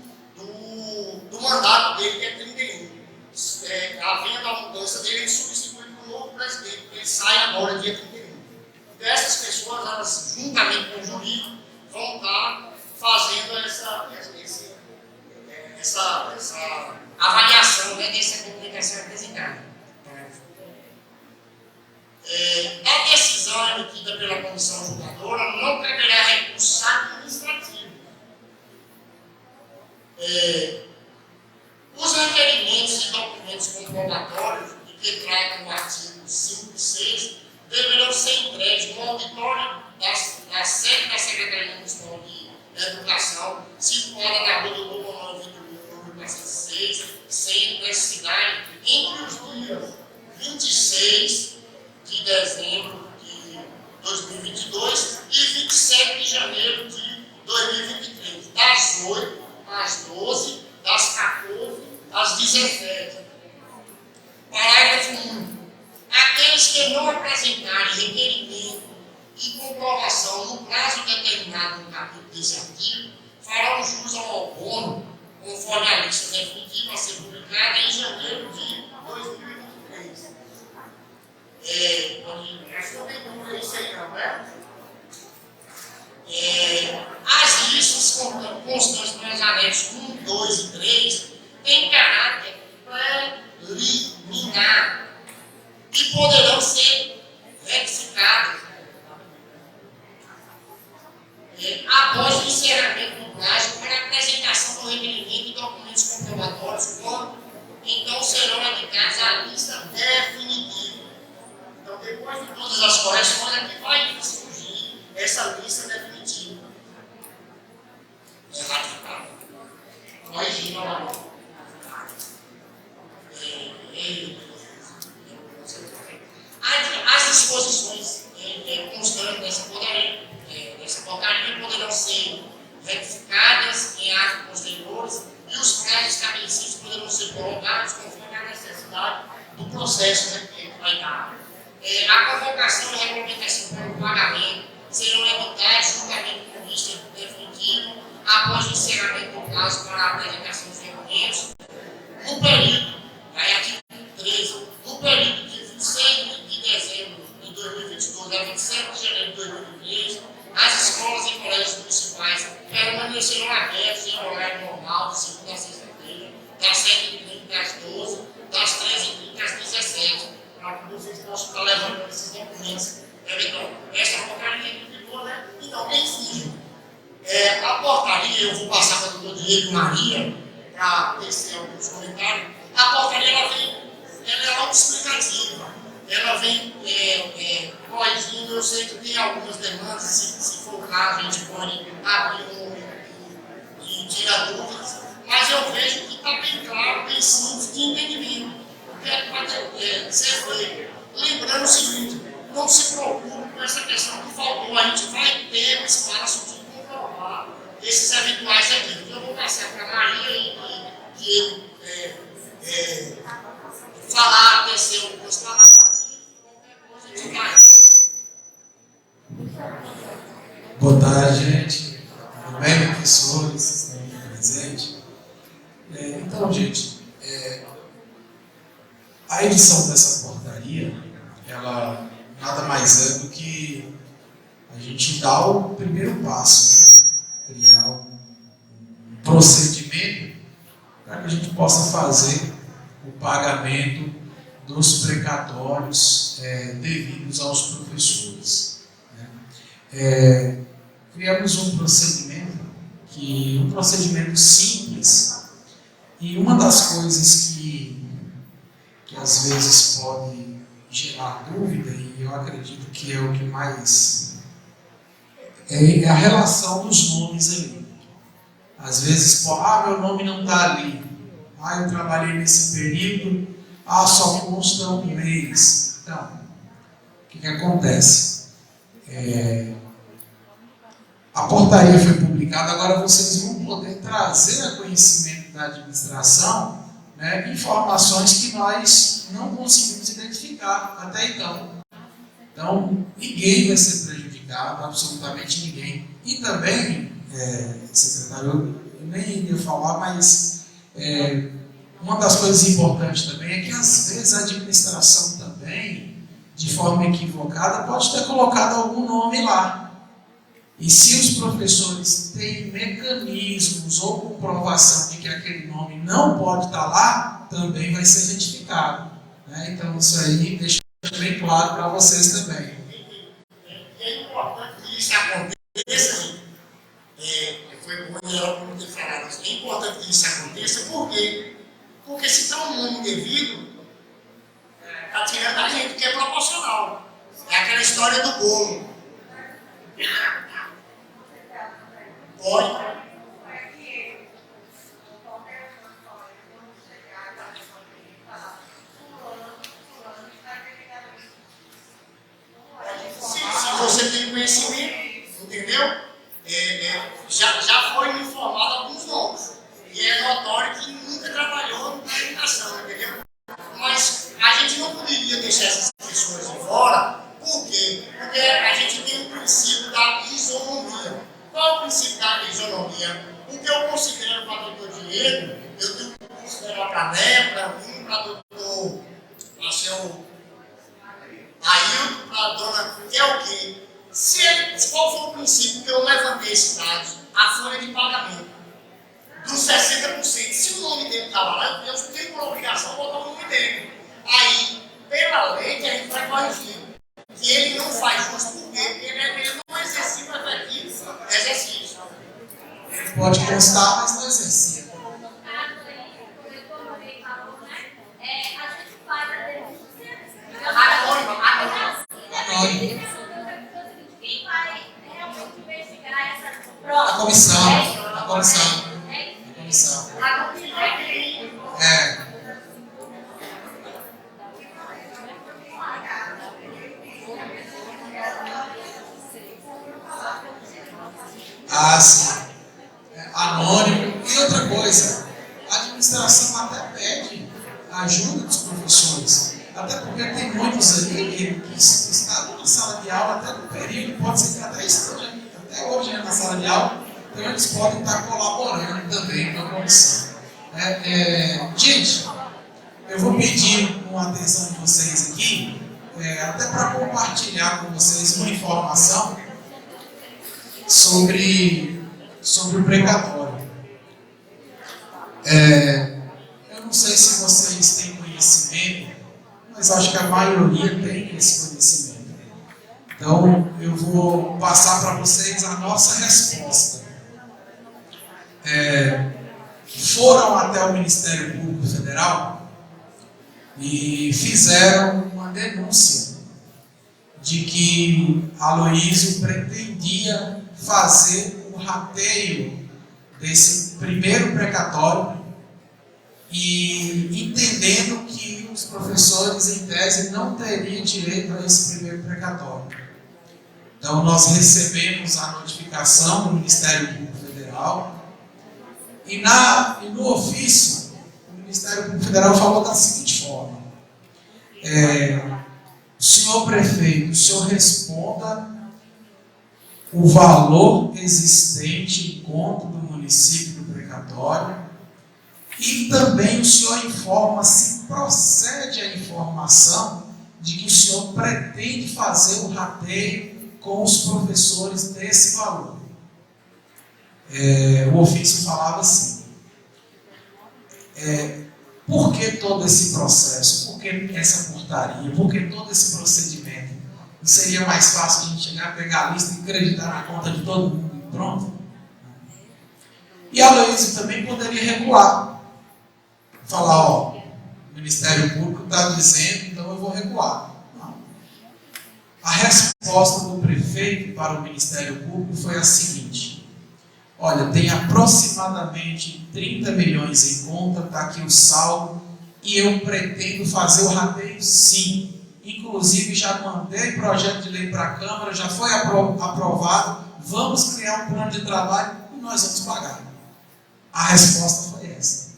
mandato dele, que é 31. Havendo a mudança dele, ele substitui por um novo presidente, ele sai agora dia 31. Então, essas pessoas, elas, juntamente com o jurídico, vão estar fazendo essa avaliação, né, dessa comunicação apresentada. A decisão emitida pela comissão julgadora não caberá recurso administrativo. Os requerimentos e documentos comprobatórios de que tratam o artigo 5 e 6 deverão ser entregues no auditório da sede da Secretaria Municipal de Educação, situada na rua do Manuel Vitor, número 406, centro da cidade, entre os dias 26 de dezembro de 2022 e 27 de janeiro de 2023, das 8 às 12, das 14 às 17. Parágrafo 1. Aqueles que não apresentarem requerimento e comprovação no prazo determinado no capítulo desse artigo farão jus ao abono, conforme a lista definitiva a ser publicada em janeiro de 2023. Acho que não tem dúvida isso aí, não, né? As listas constantes nos anexos 1, 2 e 3 têm caráter preliminar e poderão ser retificadas após o encerramento do prazo para a apresentação do requerimento e documentos comprobatórios, então serão indicados a lista definitiva. Então, depois de todas as correções, é que vai surgir essa lista definitiva. Ratificada. Corrigir novamente. As disposições constantes dessa portaria poderão ser retificadas em atos posteriores e os prazos estabelecidos poderão ser prorrogados conforme a necessidade do processo que vai dar. A convocação e a regulamentação para o pagamento serão editados juntamente com lista definitiva após o encerramento do prazo para a apresentação dos documentos no período, artigo 13, no período de 26 de dezembro de 2022 a 27 de janeiro de 2023, as escolas e colégios municipais permanecerão abertos em horário normal, de segunda a sexta-feira, das 7h30 às 12h, das 13h30 às 17h, para que vocês possam estar levando esses documentos. Então, essa portaria que ficou, né? Então, nem fujam. A portaria, eu vou passar para o doutor Diego Maria, para tecer alguns comentários. A portaria, ela é autoexplicativa. Ela vem corrigindo, eu sei que tem algumas demandas, se for o caso, a gente pode abrir e tirar dúvidas, mas eu vejo que está bem claro, bem simples de entendimento. O que é que vai ser feito? Lembrando o seguinte, não se preocupe com essa questão que faltou, a gente vai ter um espaço de comprovar esses eventuais equívocos. Eu vou passar para a Maria e Diego falar, tecer algumas palavras. Boa tarde, gente. Tudo bem, professores? Estão aqui presentes? Então, gente, a edição dessa portaria, ela nada mais é do que a gente dar o primeiro passo, né? Criar um procedimento para que a gente possa fazer o pagamento dos precatórios devidos aos professores. Né? Criamos um procedimento simples, e uma das coisas que às vezes pode gerar dúvida, e eu acredito que é o que mais é a relação dos nomes ali. Às vezes, meu nome não está ali, eu trabalhei nesse período, só consta um mês. Então, o que acontece? A portaria foi publicada, agora vocês vão poder trazer a conhecimento da administração, né, informações que nós não conseguimos identificar até então. Então, ninguém vai ser prejudicado, absolutamente ninguém. E também, secretário, eu nem iria falar, mas uma das coisas importantes também é que às vezes a administração também, de forma equivocada, pode ter colocado algum nome lá. E se os professores têm mecanismos ou comprovação de que aquele nome não pode estar lá, também vai ser retificado. Né? Então isso aí deixa bem claro para vocês também. É importante que isso aconteça, foi bom ela ter falado isso. É importante que isso aconteça, por quê? Porque se está um nome devido, está tirando a gente, que é proporcional. É aquela história do bolo. Pode. Se você tem conhecimento, entendeu? Já foi me informado alguns nomes. E é notório que nunca trabalhou na educação, entendeu? Mas a gente não poderia deixar essas pessoas de fora. Por quê? Porque a gente tem o princípio da isonomia. Qual é o princípio da isonomia? O que eu considero para o doutor Diego, eu tenho que considerar para a Débora, para o doutor Ailton, para a dona, que é o quê? Qual foi o princípio que eu levantei esses dados? A folha de pagamento dos 60%. Se o nome dele estava lá, eu tenho por obrigação botar o nome dele. Aí, pela lei, que a gente vai corrigir, que ele não faz justo porque ele não exercita o efetivo exercício. Pode constar, mas não exercia. A comissão. É. Ah, sim. Anônimo. E outra coisa, a administração até pede a ajuda dos professores. Até porque tem muitos ali que estão na sala de aula até no período, pode ser que até estejam até hoje na sala de aula, então eles podem estar colaborando também com a comissão. Gente, eu vou pedir uma atenção de vocês aqui, até para compartilhar com vocês uma informação sobre o precatório. Eu não sei se vocês têm conhecimento, mas acho que a maioria tem esse conhecimento. Então, eu vou passar para vocês a nossa resposta. Foram até o Ministério Público Federal e fizeram uma denúncia de que Aloísio pretendia fazer o rateio desse primeiro precatório e entendendo que os professores, em tese, não teriam direito a esse primeiro precatório. Então, nós recebemos a notificação do Ministério Público Federal e no ofício, o Ministério Público Federal falou da seguinte forma: senhor prefeito, o senhor responda o valor existente em conta do município do precatório e também o senhor informa se procede a informação de que o senhor pretende fazer o rateio com os professores desse valor. O ofício falava assim: por que todo esse processo? Por que essa portaria? Por que todo esse procedimento? Não seria mais fácil a gente chegar, pegar a lista e acreditar na conta de todo mundo e pronto? E a Aloísio também poderia recuar. Falar, o Ministério Público está dizendo, então eu vou recuar. Não. A resposta do prefeito para o Ministério Público foi a seguinte: olha, tem aproximadamente 30 milhões em conta, está aqui o saldo, e eu pretendo fazer o rateio sim. Inclusive já mandei projeto de lei para a Câmara, já foi aprovado, vamos criar um plano de trabalho e nós vamos pagar. A resposta foi essa.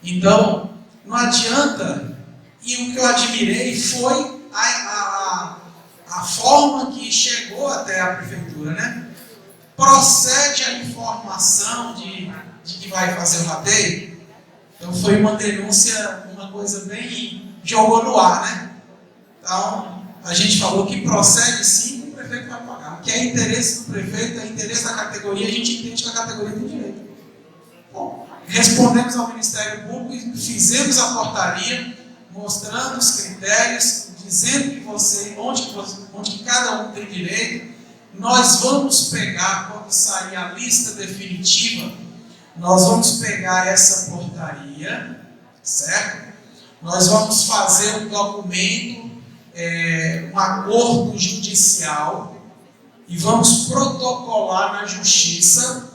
Então, não adianta, e o que eu admirei foi a forma que chegou até a prefeitura, né? Procede a informação de que vai fazer o rateio. Então foi uma denúncia, uma coisa bem jogou no ar, né? Então a gente falou que procede sim, que o prefeito vai pagar. O que é interesse do prefeito, é interesse da categoria, a gente entende que a categoria tem direito. Bom, respondemos ao Ministério Público e fizemos a portaria, mostrando os critérios, dizendo que onde cada um tem direito. Nós vamos pegar, quando sair a lista definitiva, nós vamos pegar essa portaria, certo? Nós vamos fazer um documento, um acordo judicial, e vamos protocolar na justiça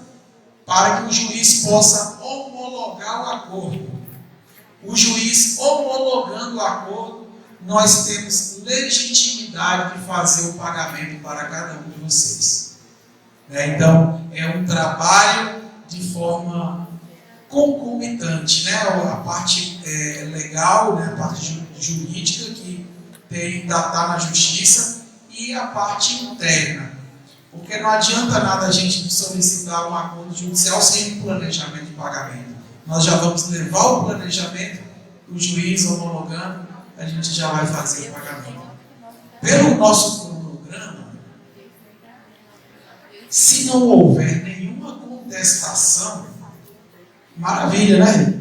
para que o juiz possa homologar o acordo. O juiz homologando o acordo, nós temos legitimidade de fazer o pagamento para cada um de vocês. Então, é um trabalho de forma concomitante, né? A parte legal, né? A parte jurídica que está na justiça, e a parte interna. Porque não adianta nada a gente solicitar um acordo judicial sem um planejamento de pagamento. Nós já vamos levar o planejamento, o juiz homologando, a gente já vai fazer o pagamento. Pelo nosso cronograma, se não houver nenhuma contestação, maravilha, né?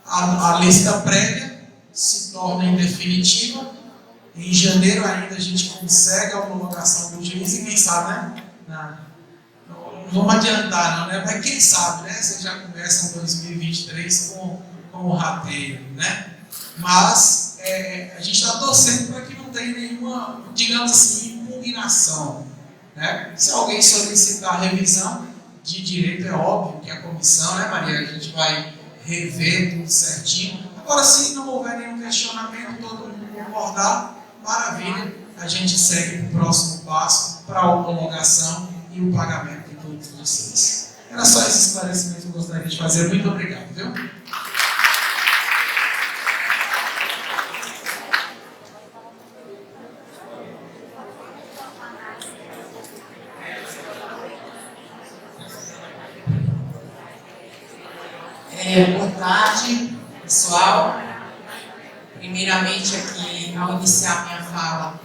A lista prévia se torna indefinitiva. Em janeiro ainda a gente consegue a homologação do juiz e quem sabe, né? Não vamos adiantar, não, né? Mas quem sabe, né? Você já começa em 2023 com o rateio, né? Mas a gente está torcendo para que não tenha nenhuma, digamos assim, impugnação, né? Se alguém solicitar a revisão de direito, é óbvio que a comissão, né, Maria? A gente vai rever tudo certinho. Agora, se não houver nenhum questionamento, todo mundo concordar, maravilha, a gente segue para o próximo passo, para a homologação e o pagamento de todos vocês. Era só esse esclarecimento que eu gostaria de fazer. Muito obrigado, viu? Boa tarde, pessoal. Primeiramente, aqui, ao iniciar minha fala,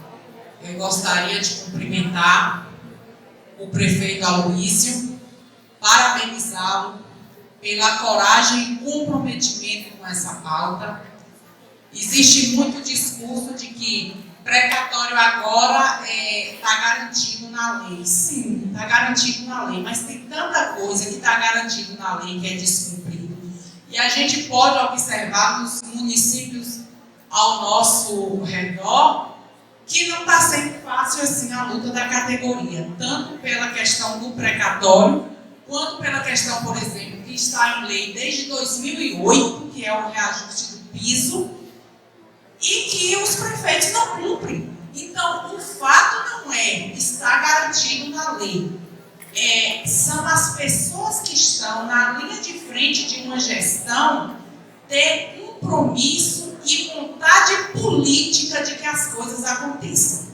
eu gostaria de cumprimentar o prefeito Aloísio, parabenizá-lo pela coragem e comprometimento com essa pauta. Existe muito discurso de que precatório agora está garantido na lei. Sim, está garantido na lei, mas tem tanta coisa que está garantido na lei que é descumprido. E a gente pode observar nos municípios ao nosso redor que não está sendo fácil assim a luta da categoria, tanto pela questão do precatório, quanto pela questão, por exemplo, que está em lei desde 2008, que é o reajuste do piso, e que os prefeitos não cumprem. Então, o fato não é estar garantido na lei. São as pessoas que estão na linha de frente de uma gestão ter compromisso e vontade política de que as coisas aconteçam.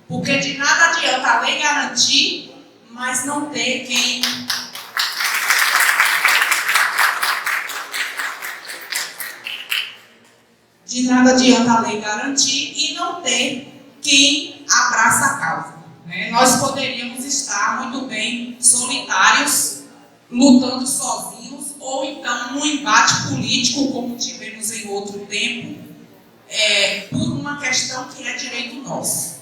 Porque de nada adianta a lei garantir, mas não ter quem... De nada adianta a lei garantir e não ter quem abraça a causa. Nós poderíamos estar muito bem solitários, lutando sozinhos, ou então num embate político, como tivemos em outro tempo, por uma questão que é direito nosso.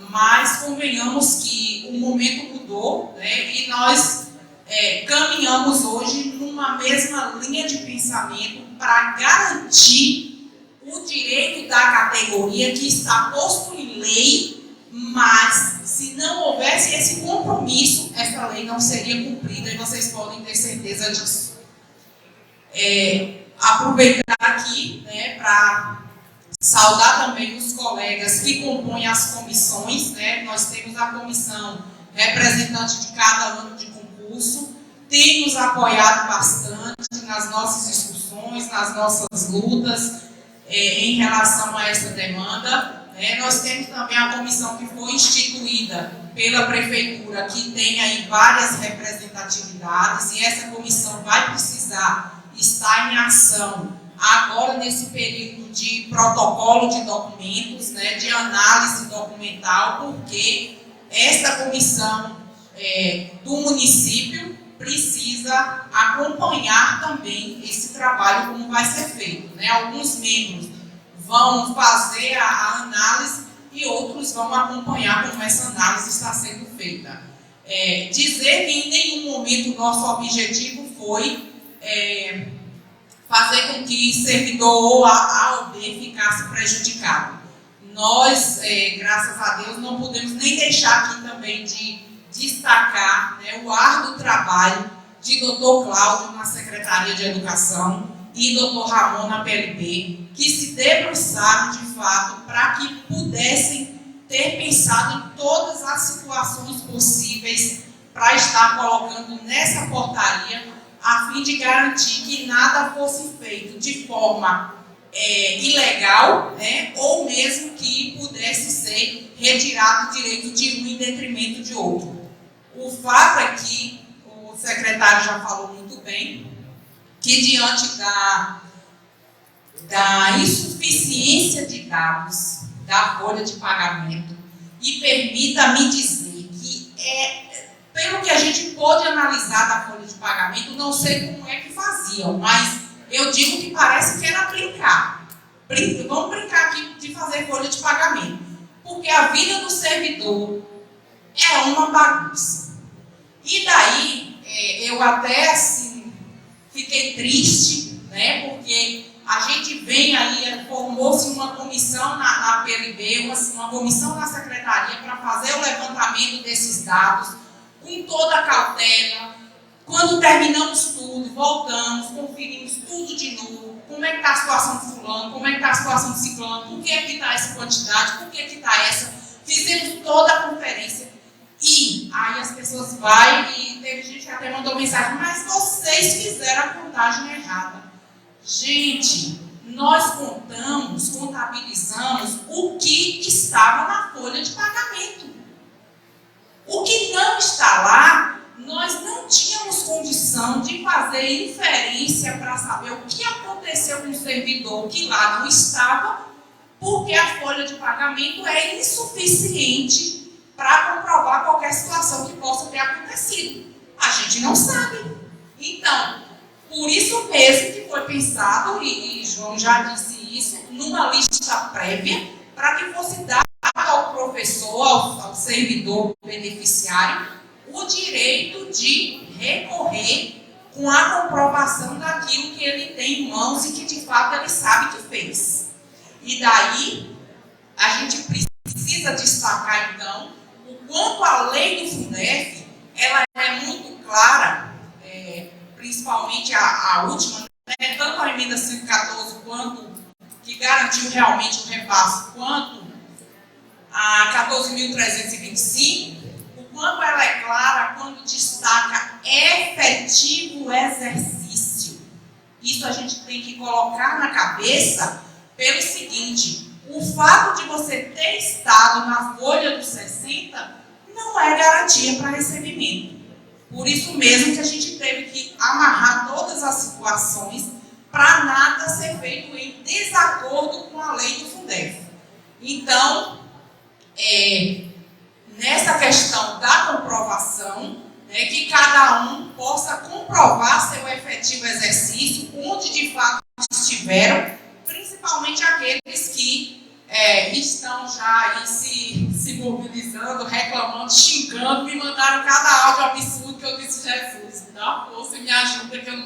Mas convenhamos que o momento mudou, e nós caminhamos hoje numa mesma linha de pensamento para garantir o direito da categoria que está posto em lei, mas se não houvesse esse compromisso, essa lei não seria cumprida e vocês podem ter certeza disso. Aproveitar aqui para saudar também os colegas que compõem as comissões. Nós temos a comissão representante de cada ano de concurso, tem nos apoiado bastante nas nossas discussões, nas nossas lutas em relação a essa demanda. Nós temos também a comissão que foi instituída pela prefeitura, que tem aí várias representatividades, e essa comissão vai precisar estar em ação agora nesse período de protocolo de documentos, de análise documental, porque esta comissão do município precisa acompanhar também esse trabalho, como vai ser feito. Alguns membros vão fazer a análise e outros vão acompanhar como essa análise está sendo feita. Dizer que em nenhum momento o nosso objetivo foi fazer com que servidor ou A ou B ficasse prejudicado. Nós, graças a Deus, não podemos nem deixar aqui também de destacar o árduo trabalho de Dr. Cláudio na Secretaria de Educação e Dr. Ramon na PLB, que se debruçaram de fato para que pudessem ter pensado em todas as situações possíveis para estar colocando nessa portaria, a fim de garantir que nada fosse feito de forma ilegal, ou mesmo que pudesse ser retirado o direito de um em detrimento de outro. O fato é que o secretário já falou muito bem, que diante da insuficiência de dados da folha de pagamento, e permita-me dizer que pelo que a gente pôde analisar da folha de pagamento, não sei como é que faziam, mas eu digo que parece que era brincar. Vamos brincar aqui de fazer folha de pagamento. Porque a vida do servidor é uma bagunça. E daí, eu até assim, fiquei triste, né? Porque a gente vem aí, formou-se uma comissão na PLB, uma comissão na secretaria para fazer o levantamento desses dados, com toda a cautela. Quando terminamos tudo, voltamos, conferimos tudo de novo. Como é que está a situação de fulano, como é que está a situação de ciclano, por que é que está essa quantidade, por que é que está essa. Fizemos toda a conferência. E aí as pessoas vão e teve gente que até mandou mensagem, mas vocês fizeram a contagem errada. Gente, nós contabilizamos o que estava na folha de pagamento. O que não está lá, nós não tínhamos condição de fazer inferência para saber o que aconteceu com o servidor que lá não estava, porque a folha de pagamento é insuficiente para comprovar qualquer situação que possa ter acontecido. A gente não sabe. Então, por isso mesmo que foi pensado, e João já disse isso, numa lista prévia, para que fosse dado ao professor, ao servidor beneficiário, o direito de recorrer com a comprovação daquilo que ele tem em mãos e que de fato ele sabe que fez. E daí, a gente precisa destacar então o quanto a lei do Fundef, ela é muito clara, principalmente a última, né, tanto a emenda 114 quanto que garantiu realmente o repasse, quanto a 14.325, o quanto ela é clara quando destaca efetivo exercício. Isso a gente tem que colocar na cabeça pelo seguinte: o fato de você ter estado na folha dos 60 não é garantia para recebimento. Por isso mesmo que a gente teve que amarrar todas as situações para nada ser feito em desacordo com a lei do Fundef. Então, nessa questão da comprovação, que cada um possa comprovar seu efetivo exercício, onde de fato estiveram, principalmente aqueles que estão já aí se mobilizando, reclamando, xingando, me mandaram cada áudio absurdo que eu disse: Jesus, dá força e me ajuda, que eu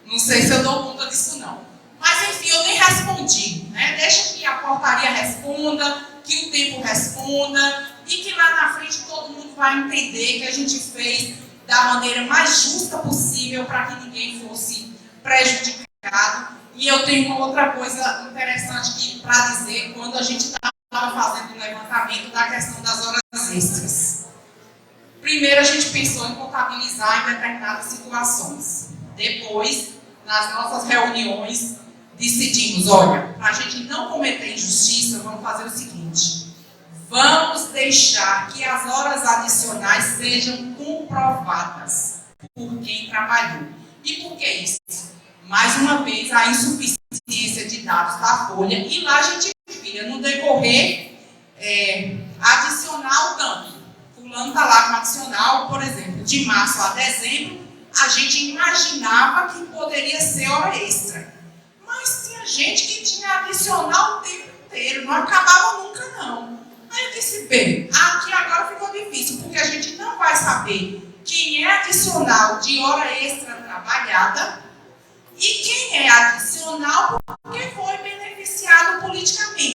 não sei se eu dou conta disso não. Mas enfim, eu nem respondi, né? Deixa que a portaria responda, que o tempo responda, e que lá na frente todo mundo vai entender que a gente fez da maneira mais justa possível para que ninguém fosse prejudicado. E eu tenho uma outra coisa interessante para dizer quando a gente estava fazendo o levantamento da questão das horas extras. Primeiro, a gente pensou em contabilizar em determinadas situações. Depois, nas nossas reuniões, decidimos: olha, para a gente não cometer injustiça, vamos fazer o seguinte: vamos deixar que as horas adicionais sejam comprovadas por quem trabalhou. E por que isso? Mais uma vez, a insuficiência de dados da folha, e lá a gente via no decorrer adicional tanto. Fulano está lá com adicional, por exemplo, de março a dezembro, a gente imaginava que poderia ser hora extra. Mas tinha gente que tinha adicional o tempo inteiro, não acabava nunca não. Aí eu disse: bem, aqui agora ficou difícil, porque a gente não vai saber quem é adicional de hora extra trabalhada e quem é adicional porque foi beneficiado politicamente.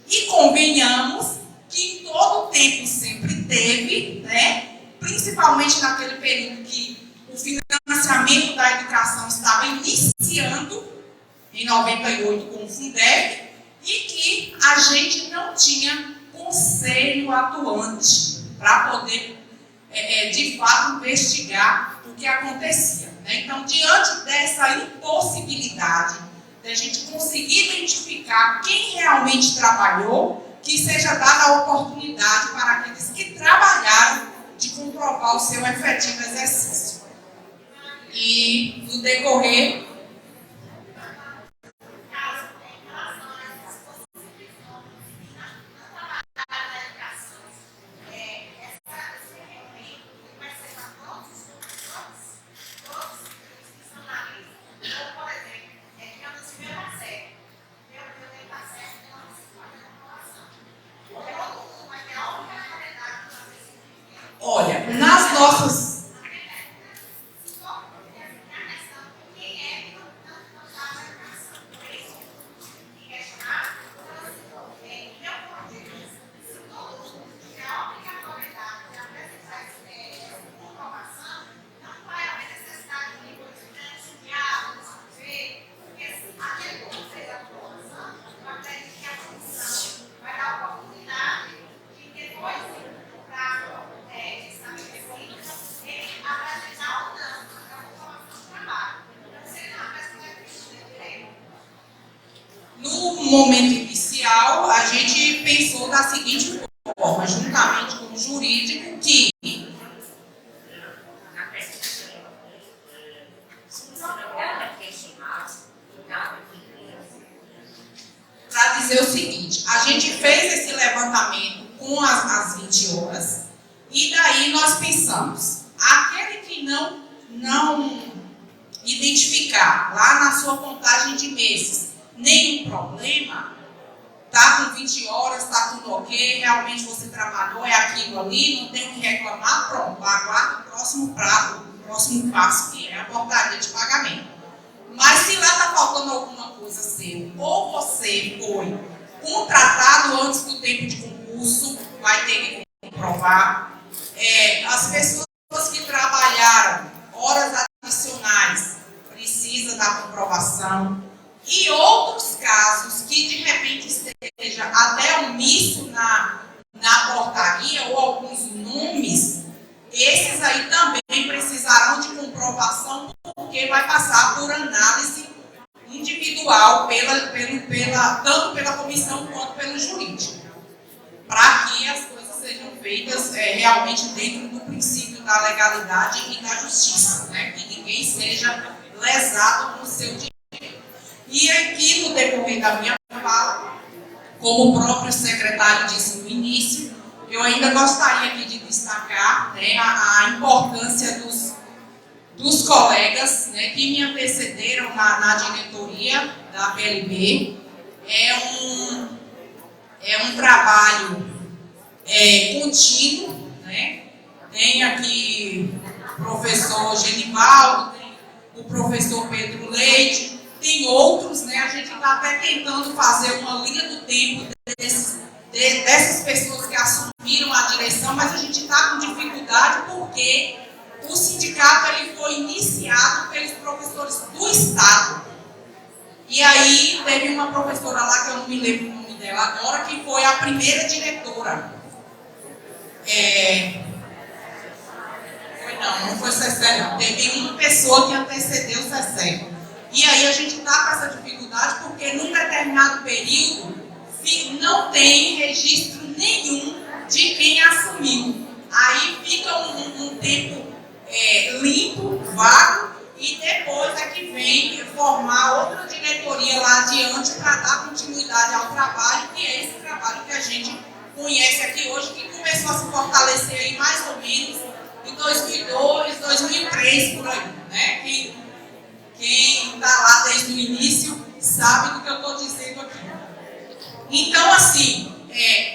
E convenhamos que em todo o tempo sempre teve, né, principalmente naquele período que o financiamento da educação estava iniciando, em 98, com o Fundef, e que a gente não tinha conselho atuante para poder, de fato, investigar o que acontecia. Então, diante dessa impossibilidade de a gente conseguir identificar quem realmente trabalhou, que seja dada a oportunidade para aqueles que trabalharam de comprovar o seu efetivo exercício. E, no decorrer, momento inicial, a gente pensou da seguinte forma, juntamente com o jurídico, que para dizer o seguinte, a gente fez esse levantamento com as 20 horas e daí nós pensamos, aquele que não identificar lá na sua contagem de meses nenhum problema, tá com 20 horas, tá tudo ok, realmente você trabalhou, é aquilo ali, não tem o que reclamar, pronto, aguarda o próximo prazo, o próximo passo, que é a portaria de pagamento. Mas se lá está faltando alguma coisa seu, ou você foi contratado antes do tempo de concurso, vai ter que comprovar. As pessoas que trabalharam horas adicionais, precisa da comprovação. E outros casos que de repente esteja até omisso na portaria ou alguns nomes, esses aí também precisarão de comprovação, porque vai passar por análise individual, tanto pela comissão quanto pelo jurídico, para que as coisas sejam feitas realmente dentro do princípio da legalidade e da justiça, né? Que ninguém seja lesado no seu direito. E aqui, no decorrer da minha fala, como o próprio secretário disse no início, eu ainda gostaria aqui de destacar, né, a importância dos colegas, né, que me antecederam na diretoria da PLB. É um trabalho contínuo, né? Tem aqui o professor Genivaldo, tem o professor Pedro Leite, tem outros, né? A gente está até tentando fazer uma linha do tempo dessas pessoas que assumiram a direção, mas a gente está com dificuldade porque o sindicato ele foi iniciado pelos professores do Estado. E aí teve uma professora lá, que eu não me lembro o nome dela agora, que foi a primeira diretora. Não foi Cecé, não. Teve uma pessoa que antecedeu Cecé. E aí a gente está com essa dificuldade porque num determinado período não tem registro nenhum de quem assumiu. Aí fica um tempo limpo, vago, e depois é que vem formar outra diretoria lá adiante para dar continuidade ao trabalho, que é esse trabalho que a gente conhece aqui hoje, que começou a se fortalecer aí mais ou menos em 2002, 2003, por aí, né? Quem está lá desde o início sabe do que eu estou dizendo aqui. Então, assim,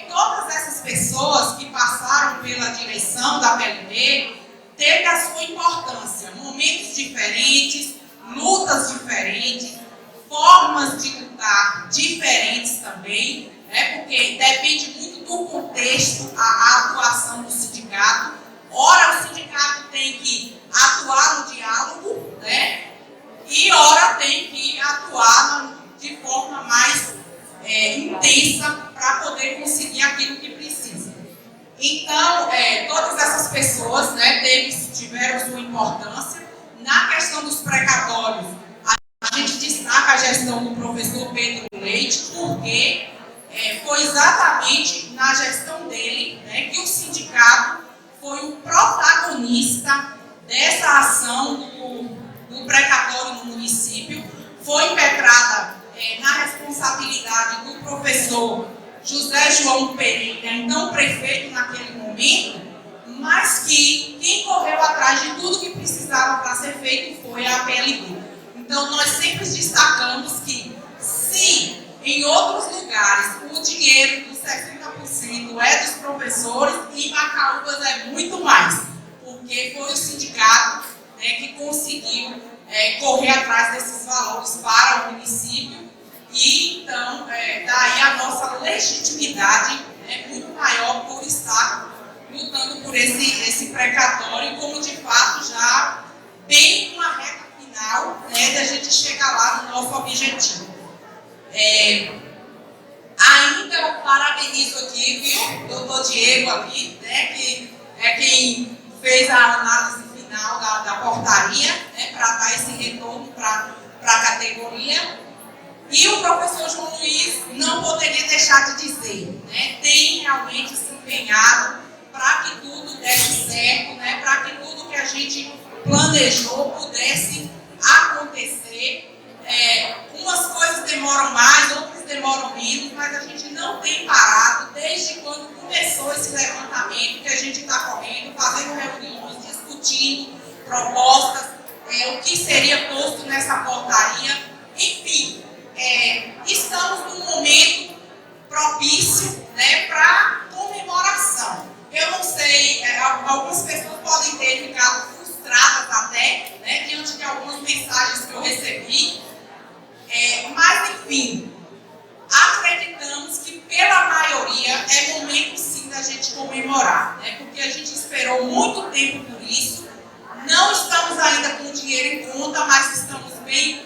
todas essas pessoas que passaram pela direção da PLB teve a sua importância, momentos diferentes, lutas diferentes, formas de lutar diferentes também, né? Porque depende muito do contexto, a atuação do sindicato. Ora, o sindicato tem que atuar no diálogo, né? E ora tem que atuar de forma mais intensa para poder conseguir aquilo que precisa. Então, todas essas pessoas, né, tiveram sua importância. Na questão dos precatórios, a gente destaca a gestão do professor Pedro Leite, porque foi exatamente na gestão dele, né, que o sindicato foi o protagonista dessa ação do precatório no município. Foi impetrada na responsabilidade do professor José João Pereira, então prefeito naquele momento, mas que quem correu atrás de tudo que precisava para ser feito foi a PLB. Então nós sempre destacamos que se em outros lugares o dinheiro dos 60% é dos professores, em Macaúbas é muito mais, porque foi o sindicato, né, que conseguiu correr atrás desses valores para o município. E então, daí a nossa legitimidade é muito maior por estar lutando por esse precatório, como de fato já bem uma reta final, né, da gente chegar lá no nosso objetivo. Ainda parabenizo aqui, viu, o doutor Diego ali, né, que é quem fez a análise final da portaria, né, para dar esse retorno para a categoria. E o professor João Luiz não poderia deixar de dizer, né, tem realmente se empenhado para que tudo desse certo, né, para que tudo que a gente planejou pudesse acontecer. Umas coisas demoram mais, outras demoram menos, mas a gente não tem parado desde quando começou esse levantamento, que a gente está correndo, fazendo reuniões, discutindo propostas, o que seria posto nessa portaria. Enfim, estamos num momento propício, né, para comemoração. Eu não sei, algumas pessoas podem ter ficado frustradas até, né, diante de algumas mensagens que eu recebi, mas enfim, acreditamos que pela maioria é momento sim da gente comemorar, né, porque a gente esperou muito tempo por isso, não estamos ainda com o dinheiro em conta, mas estamos bem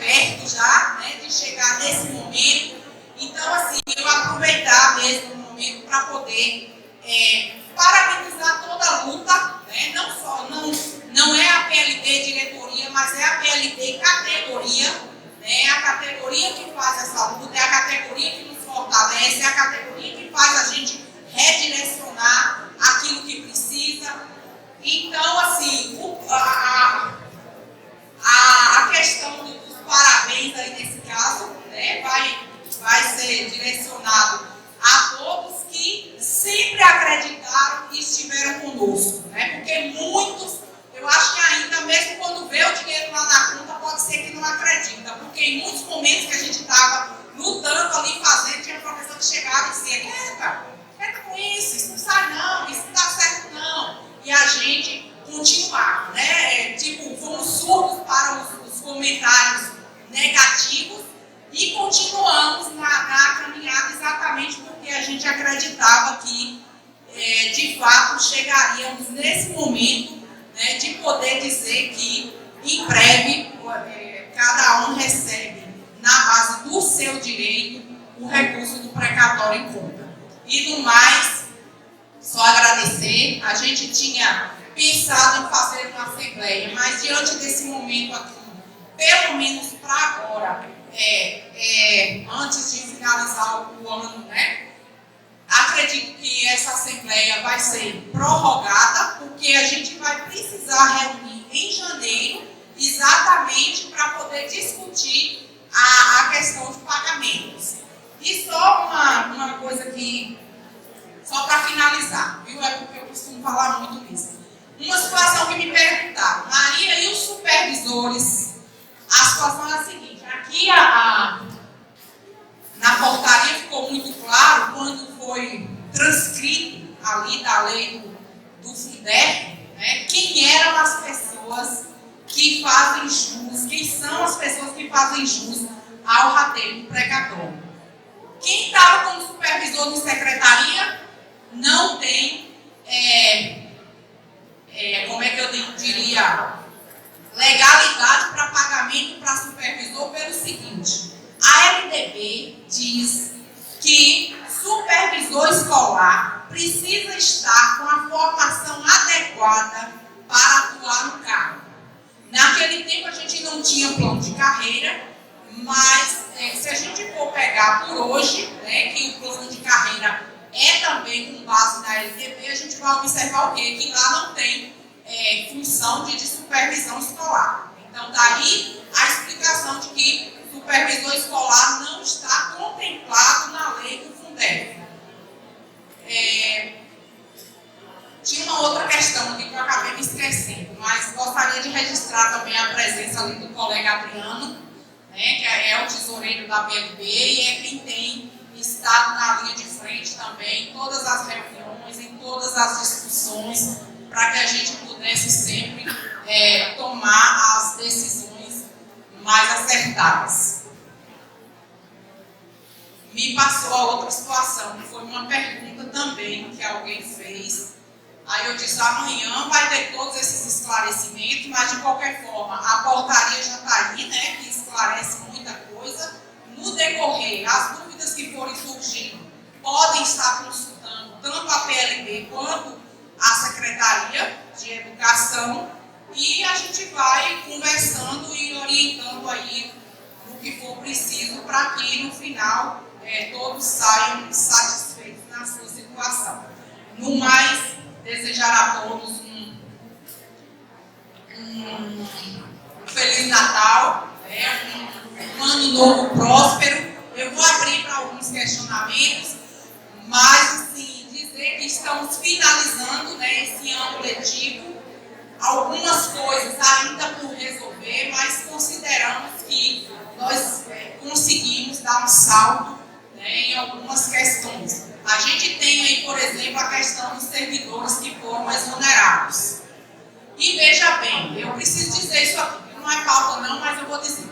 perto já, né, de chegar nesse momento. Então, assim, eu aproveitar mesmo o momento para poder parabenizar toda a luta, né, não é a PLD diretoria, mas é a PLD categoria, né, a categoria que faz essa luta, é a categoria que nos fortalece, é a categoria que faz a gente redirecionar aquilo que precisa. Então, assim, a questão dos parabéns aí nesse caso, né, vai ser direcionado a todos que sempre acreditaram e estiveram conosco, né, porque muitos, eu acho que ainda mesmo quando vê o dinheiro lá na conta, pode ser que não acredita, porque em muitos momentos que a gente estava lutando ali, fazendo, tinha professor que chegava e dizia, quieta com isso não sai não, isso não dá certo não, e a gente continuava, né, fomos surdos para os comentários negativos e continuamos na caminhada exatamente porque a gente acreditava que, de fato, chegaríamos nesse momento, né, de poder dizer que, em breve, cada um recebe, na base do seu direito, o recurso do precatório em conta. E, no mais, só agradecer, a gente tinha pensado em fazer uma assembleia, mas diante desse momento aqui, pelo menos para agora, antes de finalizar o ano, né, acredito que essa assembleia vai ser prorrogada, porque a gente vai precisar reunir em janeiro, exatamente para poder discutir a questão de pagamentos. E só uma coisa que, só para finalizar, viu? É porque eu costumo falar muito nisso. Uma situação que me perguntaram, Maria, e os supervisores? A situação é a seguinte, aqui na portaria ficou muito claro, quando foi transcrito ali da lei do Fundeb, né, quem eram as pessoas que fazem jus, quem são as pessoas que fazem jus ao rateio do precatório. Quem estava como supervisor de secretaria não tem, como é que eu diria, legalidade para pagamento para supervisor pelo seguinte, a LDB diz que supervisor escolar precisa estar com a formação adequada para atuar no cargo. Naquele tempo a gente não tinha plano de carreira, mas se a gente for pegar por hoje, né, que o plano de carreira é também com base na LDB, a gente vai observar o quê? Que lá não tem função de supervisão escolar. Então, daí a explicação de que supervisor escolar não está contemplado na lei do Fundeb. Tinha uma outra questão aqui que eu acabei me esquecendo, mas gostaria de registrar também a presença ali do colega Adriano, né, que é o tesoureiro da PLB e é quem tem estado na linha de frente também em todas as reuniões, em todas as discussões, para que a gente pudesse sempre tomar as decisões mais acertadas. Me passou a outra situação, que foi uma pergunta também que alguém fez. Aí eu disse, amanhã vai ter todos esses esclarecimentos, mas de qualquer forma, a portaria já está aí, né, que esclarece muita coisa. No decorrer, as dúvidas que forem surgindo podem estar consultando tanto a PLB quanto a Secretaria de Educação e a gente vai conversando e orientando aí que for preciso para que, no final, todos saiam satisfeitos na sua situação. No mais, desejar a todos um Feliz Natal, um ano novo próspero. Eu vou abrir para alguns questionamentos, mas, assim, dizer que estamos finalizando, né, esse ano letivo, algumas coisas ainda por resolver, mas consideramos que nós conseguimos dar um salto, né, em algumas questões. A gente tem aí, por exemplo, a questão dos servidores que foram exonerados. E veja bem, eu preciso dizer isso aqui, não é pauta não, mas eu vou dizer.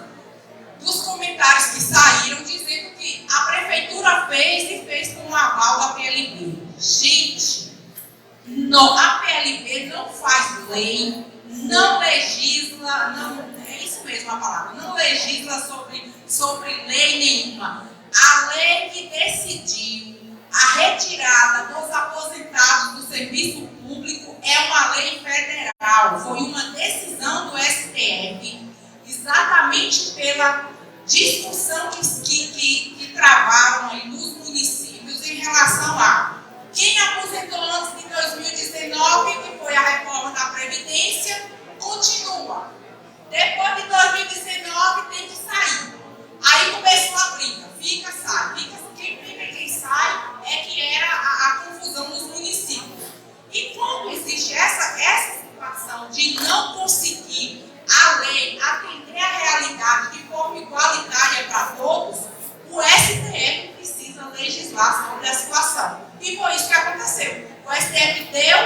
Dos comentários que saíram dizendo que a prefeitura fez com o aval da PLB. Gente, a PLB não faz lei, não legisla, é isso mesmo a palavra, não legisla sobre lei nenhuma. A lei que decidiu a retirada dos aposentados do serviço público é uma lei federal, foi uma decisão do STF, exatamente pela discussão que travaram aí nos municípios em relação a quem aposentou antes de 2019, que foi a reforma da Previdência, continua. Depois de 2019 tem que sair. Aí começou a briga, fica, sai, quem fica e quem sai é que era a confusão nos municípios. E quando existe essa situação de não conseguir a lei atender a realidade de forma igualitária para todos, o STF precisa legislar sobre a situação. E foi isso que aconteceu. O STF deu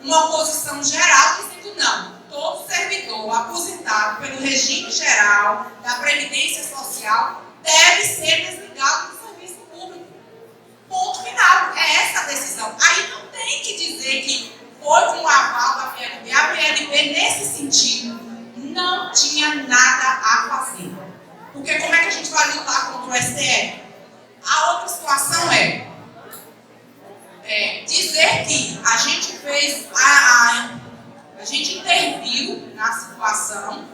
uma posição geral dizendo não, todo servidor aposentado pelo regime geral da Previdência Social deve ser desligado do serviço público. Ponto final. É essa a decisão. Aí não tem que dizer que foi com o aval da PLB. A PLB, nesse sentido, não tinha nada a fazer. Porque como é que a gente vai lutar contra o STF? A outra situação é dizer que a gente fez, a gente interviu na situação,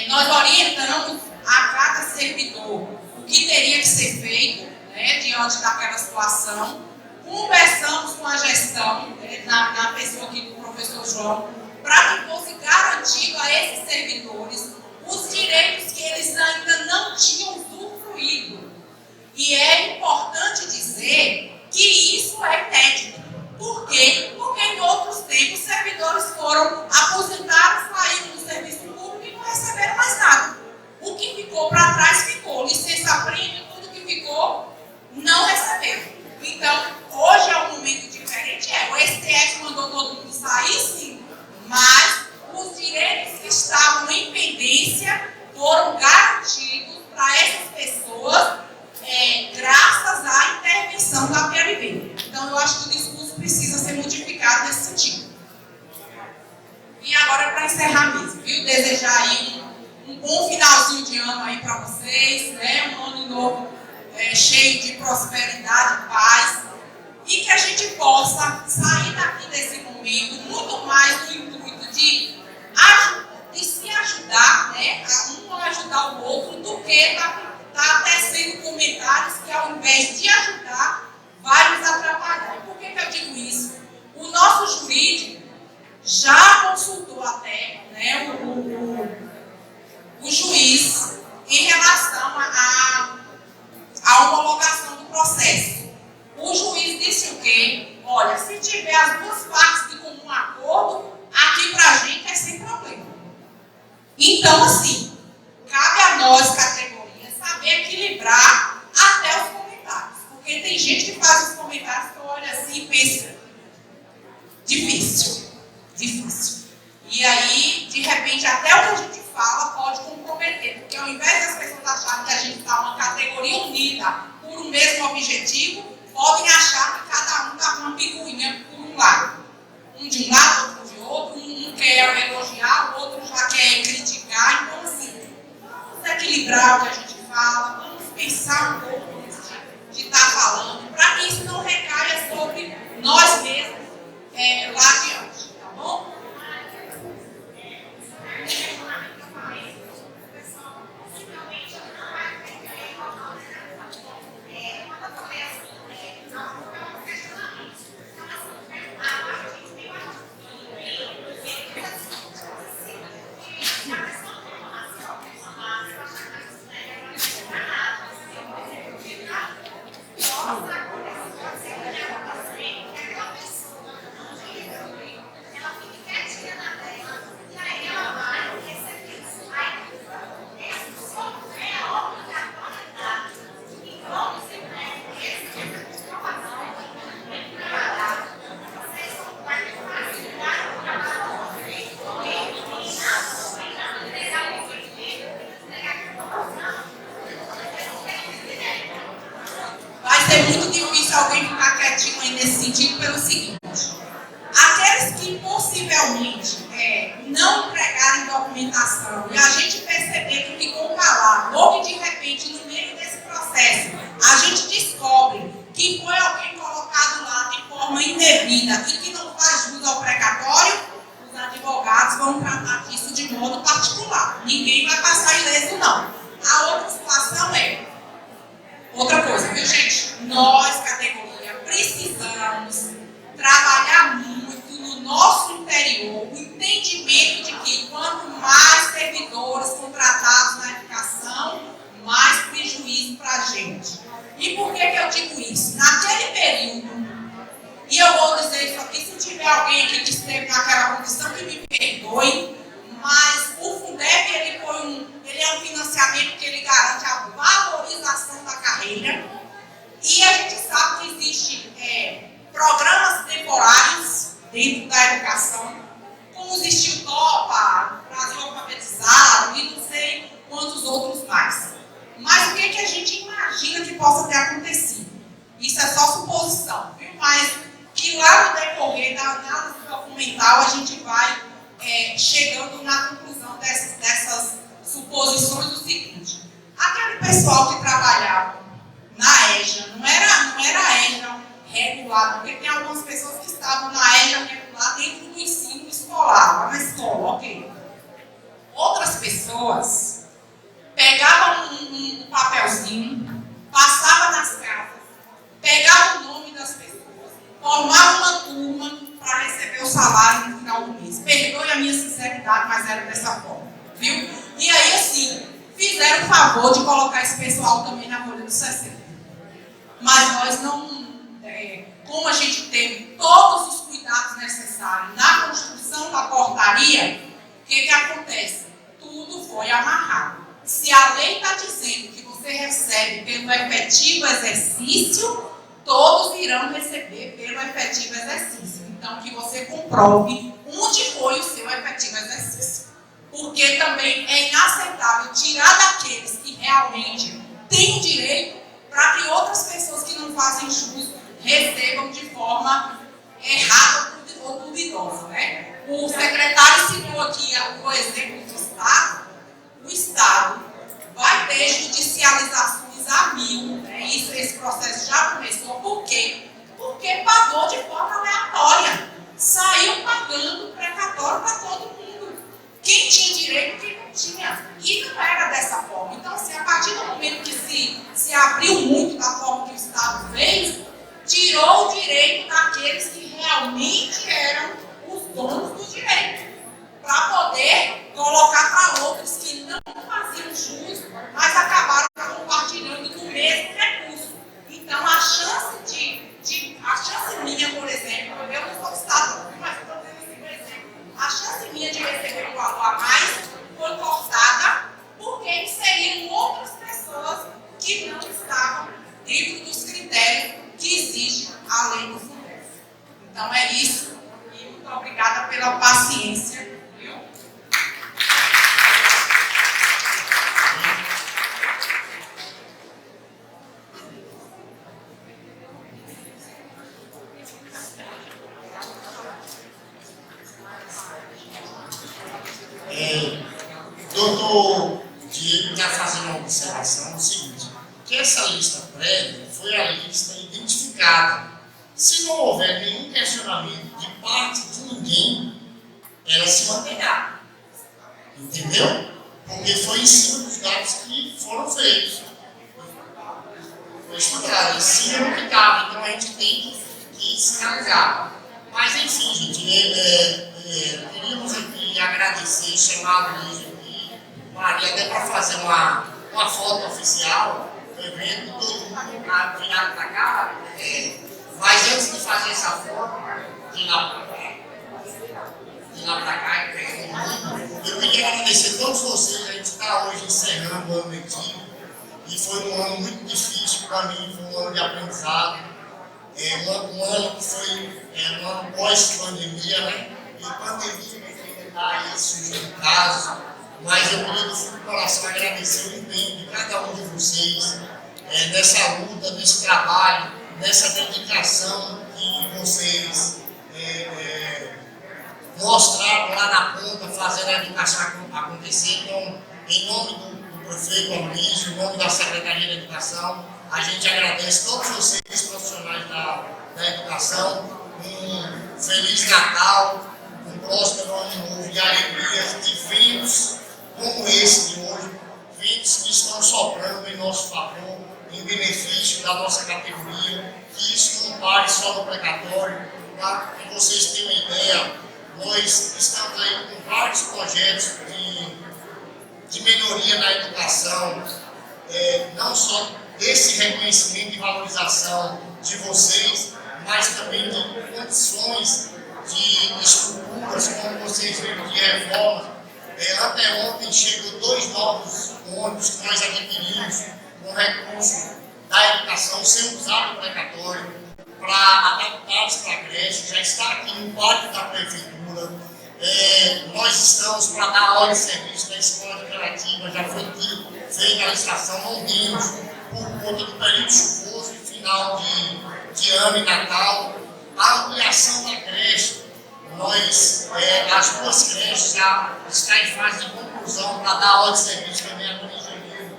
nós orientamos a cada servidor o que teria que ser feito, né, diante daquela situação, conversamos com a gestão, na pessoa aqui do professor João, para que fosse garantido a esses servidores os direitos que eles ainda não tinham usufruído. E é importante dizer que isso é inédito. Por quê? Porque em outros tempos, servidores foram aposentados, saíram do serviço público e não receberam mais nada. O que ficou para trás ficou. Licença-prêmio, tudo que ficou, não recebeu. Então, hoje é um momento diferente. O STF mandou todo mundo sair, sim, mas os direitos que estavam em pendência foram garantidos para essas pessoas, graças à intervenção da PLB. Então, eu acho que o discurso precisa ser modificado nesse sentido. E agora, para encerrar mesmo, viu? Desejar aí um bom finalzinho de ano aí para vocês, né? Um ano novo cheio de prosperidade e paz. E que a gente possa sair daqui desse momento muito mais no intuito de se ajudar, né? Um ajudar o outro, do que tá tecendo comentários que, ao invés de ajudar, vai nos atrapalhar. E por que eu digo isso? O nosso jurídico já consultou até, né, o juiz em relação à homologação do processo. O juiz disse o quê? Olha, se tiver as duas partes de comum acordo, aqui pra gente é sem problema. Então, assim, cabe a nós, categorias, saber equilibrar até os comentários. Porque tem gente que faz os comentários que olha assim e pensa, difícil. E aí, de repente, até o que a gente fala pode comprometer. Porque ao invés das pessoas acharem que a gente está uma categoria unida por um mesmo objetivo, podem achar que cada um está com uma picuinha por um lado. Um de um lado, outro de outro, um quer elogiar, o outro já quer criticar. Então, assim, vamos equilibrar o que a gente fala, vamos pensar um pouco antes de estar falando, para que isso não recaia sobre nós mesmos lá adiante, tá bom? Finalmente, muito difícil alguém ficar quietinho aí nesse sentido pelo seguinte. Aqueles que possivelmente não entregarem documentação e a gente perceber que ficou calado, ou que de repente no meio desse processo a gente descobre que foi alguém colocado lá de forma indevida e que não faz jus ao precatório, os advogados vão tratar disso de modo particular. Ninguém vai passar ileso, não. A outra situação outra coisa, viu, gente? Nós, categoria, precisamos trabalhar muito no nosso interior o entendimento de que quanto mais servidores contratados na educação, mais prejuízo para a gente. E por que eu digo isso? Naquele período, e eu vou dizer isso aqui, se tiver alguém aqui que esteve naquela condição, que me perdoe, mas o Fundeb ele é um financiamento que ele garante a valorização da carreira, e a gente sabe que existe programas temporários dentro da educação, como os Estilo Topa, Brasil Alfabetizado e não sei quantos outros mais. Mas o que a gente imagina que possa ter acontecido? Isso é só suposição, viu? Mas que lá no decorrer da análise documental a gente vai chegando na conclusão dessas suposições do seguinte: aquele pessoal que trabalhava na EJA, não era a EJA regulada, porque tem algumas pessoas que estavam na EJA regulada dentro do ensino escolar, lá na escola, ok. Outras pessoas pegavam um papelzinho, passavam nas casas, pegavam o nome das pessoas, formavam uma turma para receber o salário no final do mês. Perdoe a minha sinceridade, mas era dessa forma, viu? E aí, assim, fizeram o favor de colocar esse pessoal também na folha do 60. Mas nós não, como a gente teve todos os cuidados necessários na construção da portaria, o que acontece? Tudo foi amarrado. Se a lei está dizendo que você recebe pelo efetivo exercício, todos irão receber pelo efetivo exercício. Então, que você comprove onde foi o seu efetivo exercício. Porque também é inaceitável tirar daqueles que realmente têm direito para que outras pessoas que não fazem jus recebam de forma errada ou duvidosa, né? O secretário citou aqui o exemplo do Estado. O Estado vai ter judicializações a 1000, né? Esse processo já começou. Por quê? Porque pagou de forma aleatória. Saiu pagando precatório para todo mundo. Quem tinha direito, quem não tinha. E não era dessa forma. Então, assim, a partir do momento que se abriu muito da forma que o Estado fez, tirou o direito daqueles que realmente eram os donos do direito, para poder colocar para outros que não faziam jus, mas acabaram compartilhando do mesmo recurso. Então, a chance minha, por exemplo, eu não sou do Estado, mas estou dando esse exemplo, a chance minha de receber um valor a mais foi cortada porque inseriram outras pessoas que não estavam dentro dos critérios que exige a lei do Fundeb. Então é isso, e muito obrigada pela paciência, viu? Doutor Diego está fazendo uma observação, o seguinte, que essa lista prévia foi a lista identificada. Se não houver nenhum questionamento de parte de ninguém, ela se manterá. Entendeu? Porque foi em cima dos dados que foram feitos. Foi estudado, em cima do que estava. Então a gente tem que sinalizar. Mas enfim, gente, queríamos aqui agradecer, chamar a Luiz aqui, Maria, até para fazer uma foto oficial do evento, todo mundo virado para cá. Mas antes de fazer essa foto, de lá para cá, eu queria agradecer a todos vocês. A gente está hoje encerrando o ano letivo e foi um ano muito difícil para mim, foi um ano de aprendizado. Um ano que foi um ano pós-pandemia, né? E pandemia ainda está aí surgindo casos, mas eu queria do fundo do coração agradecer o empenho de cada um de vocês nessa luta, nesse trabalho nessa dedicação que vocês mostraram lá na ponta, fazendo a educação acontecer. Então, em nome do prefeito Aloysio, em nome da Secretaria de Educação, a gente agradece todos vocês, profissionais da educação. Um Feliz Natal, um próspero ano novo de alegrias, de ventos como esse de hoje, ventos que estão soprando em nosso favor, em benefício da nossa categoria, que isso não pare só no precatório. Para que vocês tenham uma ideia, nós estamos aí com vários projetos de melhoria na educação, não só desse reconhecimento e valorização de vocês, mas também de condições de estruturas, como vocês viram, de reforma. Anteontem chegou 2 novos ônibus que nós adquirimos com recurso da educação, sem usar o precatório, para adaptados para a creche, já está aqui no pátio da prefeitura. Nós estamos para dar a hora de serviço da escola recreativa, já foi feita a licitação, não temos, por conta do período chuvoso e final de ano e Natal. A ampliação da creche, as 2 creches já estão em fase de conclusão para dar a hora de serviço também agora em janeiro.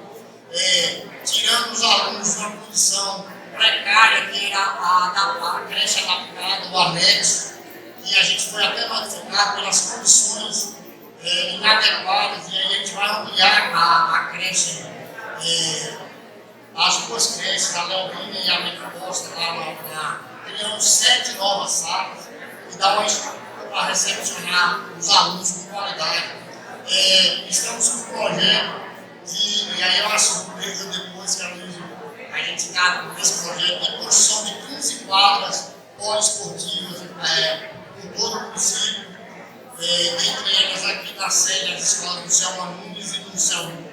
Tirando os alunos de uma condição precária, que era a creche adaptada, o anexo, e a gente foi até notificado pelas condições inadequadas, e aí a gente vai ampliar a creche, as 2 creches, a Leobrina e a América Costa, criamos 7 novas salas, e dá uma estrutura para recepcionar os alunos com qualidade. Estamos com um projeto e aí é uma surpresa depois que a gente está nesse projeto de construção de 15 quadras poliesportivas por todo o município, entre elas aqui na sede das escolas do Selma Nunes e do Selminha,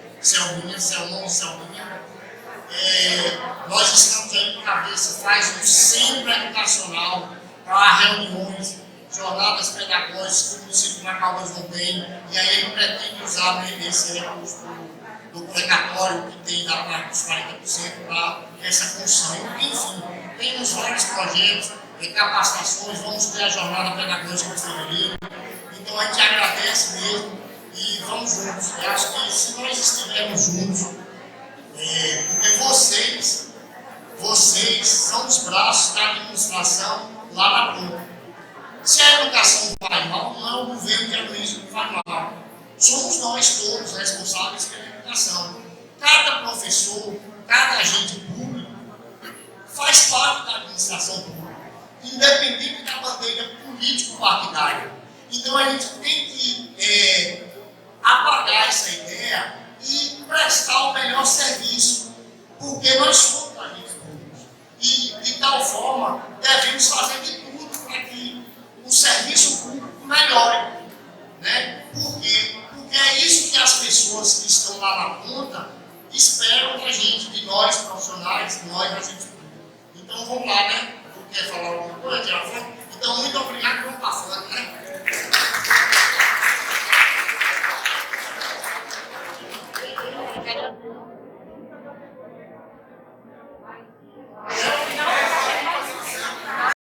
nós estamos aí para ver se faz um centro educacional para reuniões, jornadas pedagógicas que o município de Macauás não tem, e aí ele pretende usar esse recurso do precatório que tem da parte dos 40% para essa construção. Enfim, temos vários projetos de capacitações, vamos ter a jornada pedagógica de fevereiro, então a gente agradece mesmo e vamos juntos. Eu acho que se nós estivermos juntos, porque vocês são os braços da administração lá na ponta. Se a educação vai mal, não é o governo que é o isso que vai mal. Somos nós todos responsáveis pela educação. Cada professor, cada agente público faz parte da administração pública, independente da bandeira político-partidária. Então a gente tem que apagar essa ideia e prestar o melhor serviço, porque nós somos agentes públicos. E de tal forma devemos fazer de tudo para que o serviço público melhore. Né? Por quê? Porque é isso que as pessoas que estão lá na ponta esperam da gente, de nós profissionais, de nós agentes públicos. Então vamos lá, né? Tu quer falar alguma coisa, tirar foto? Então muito obrigado por estar falando, né?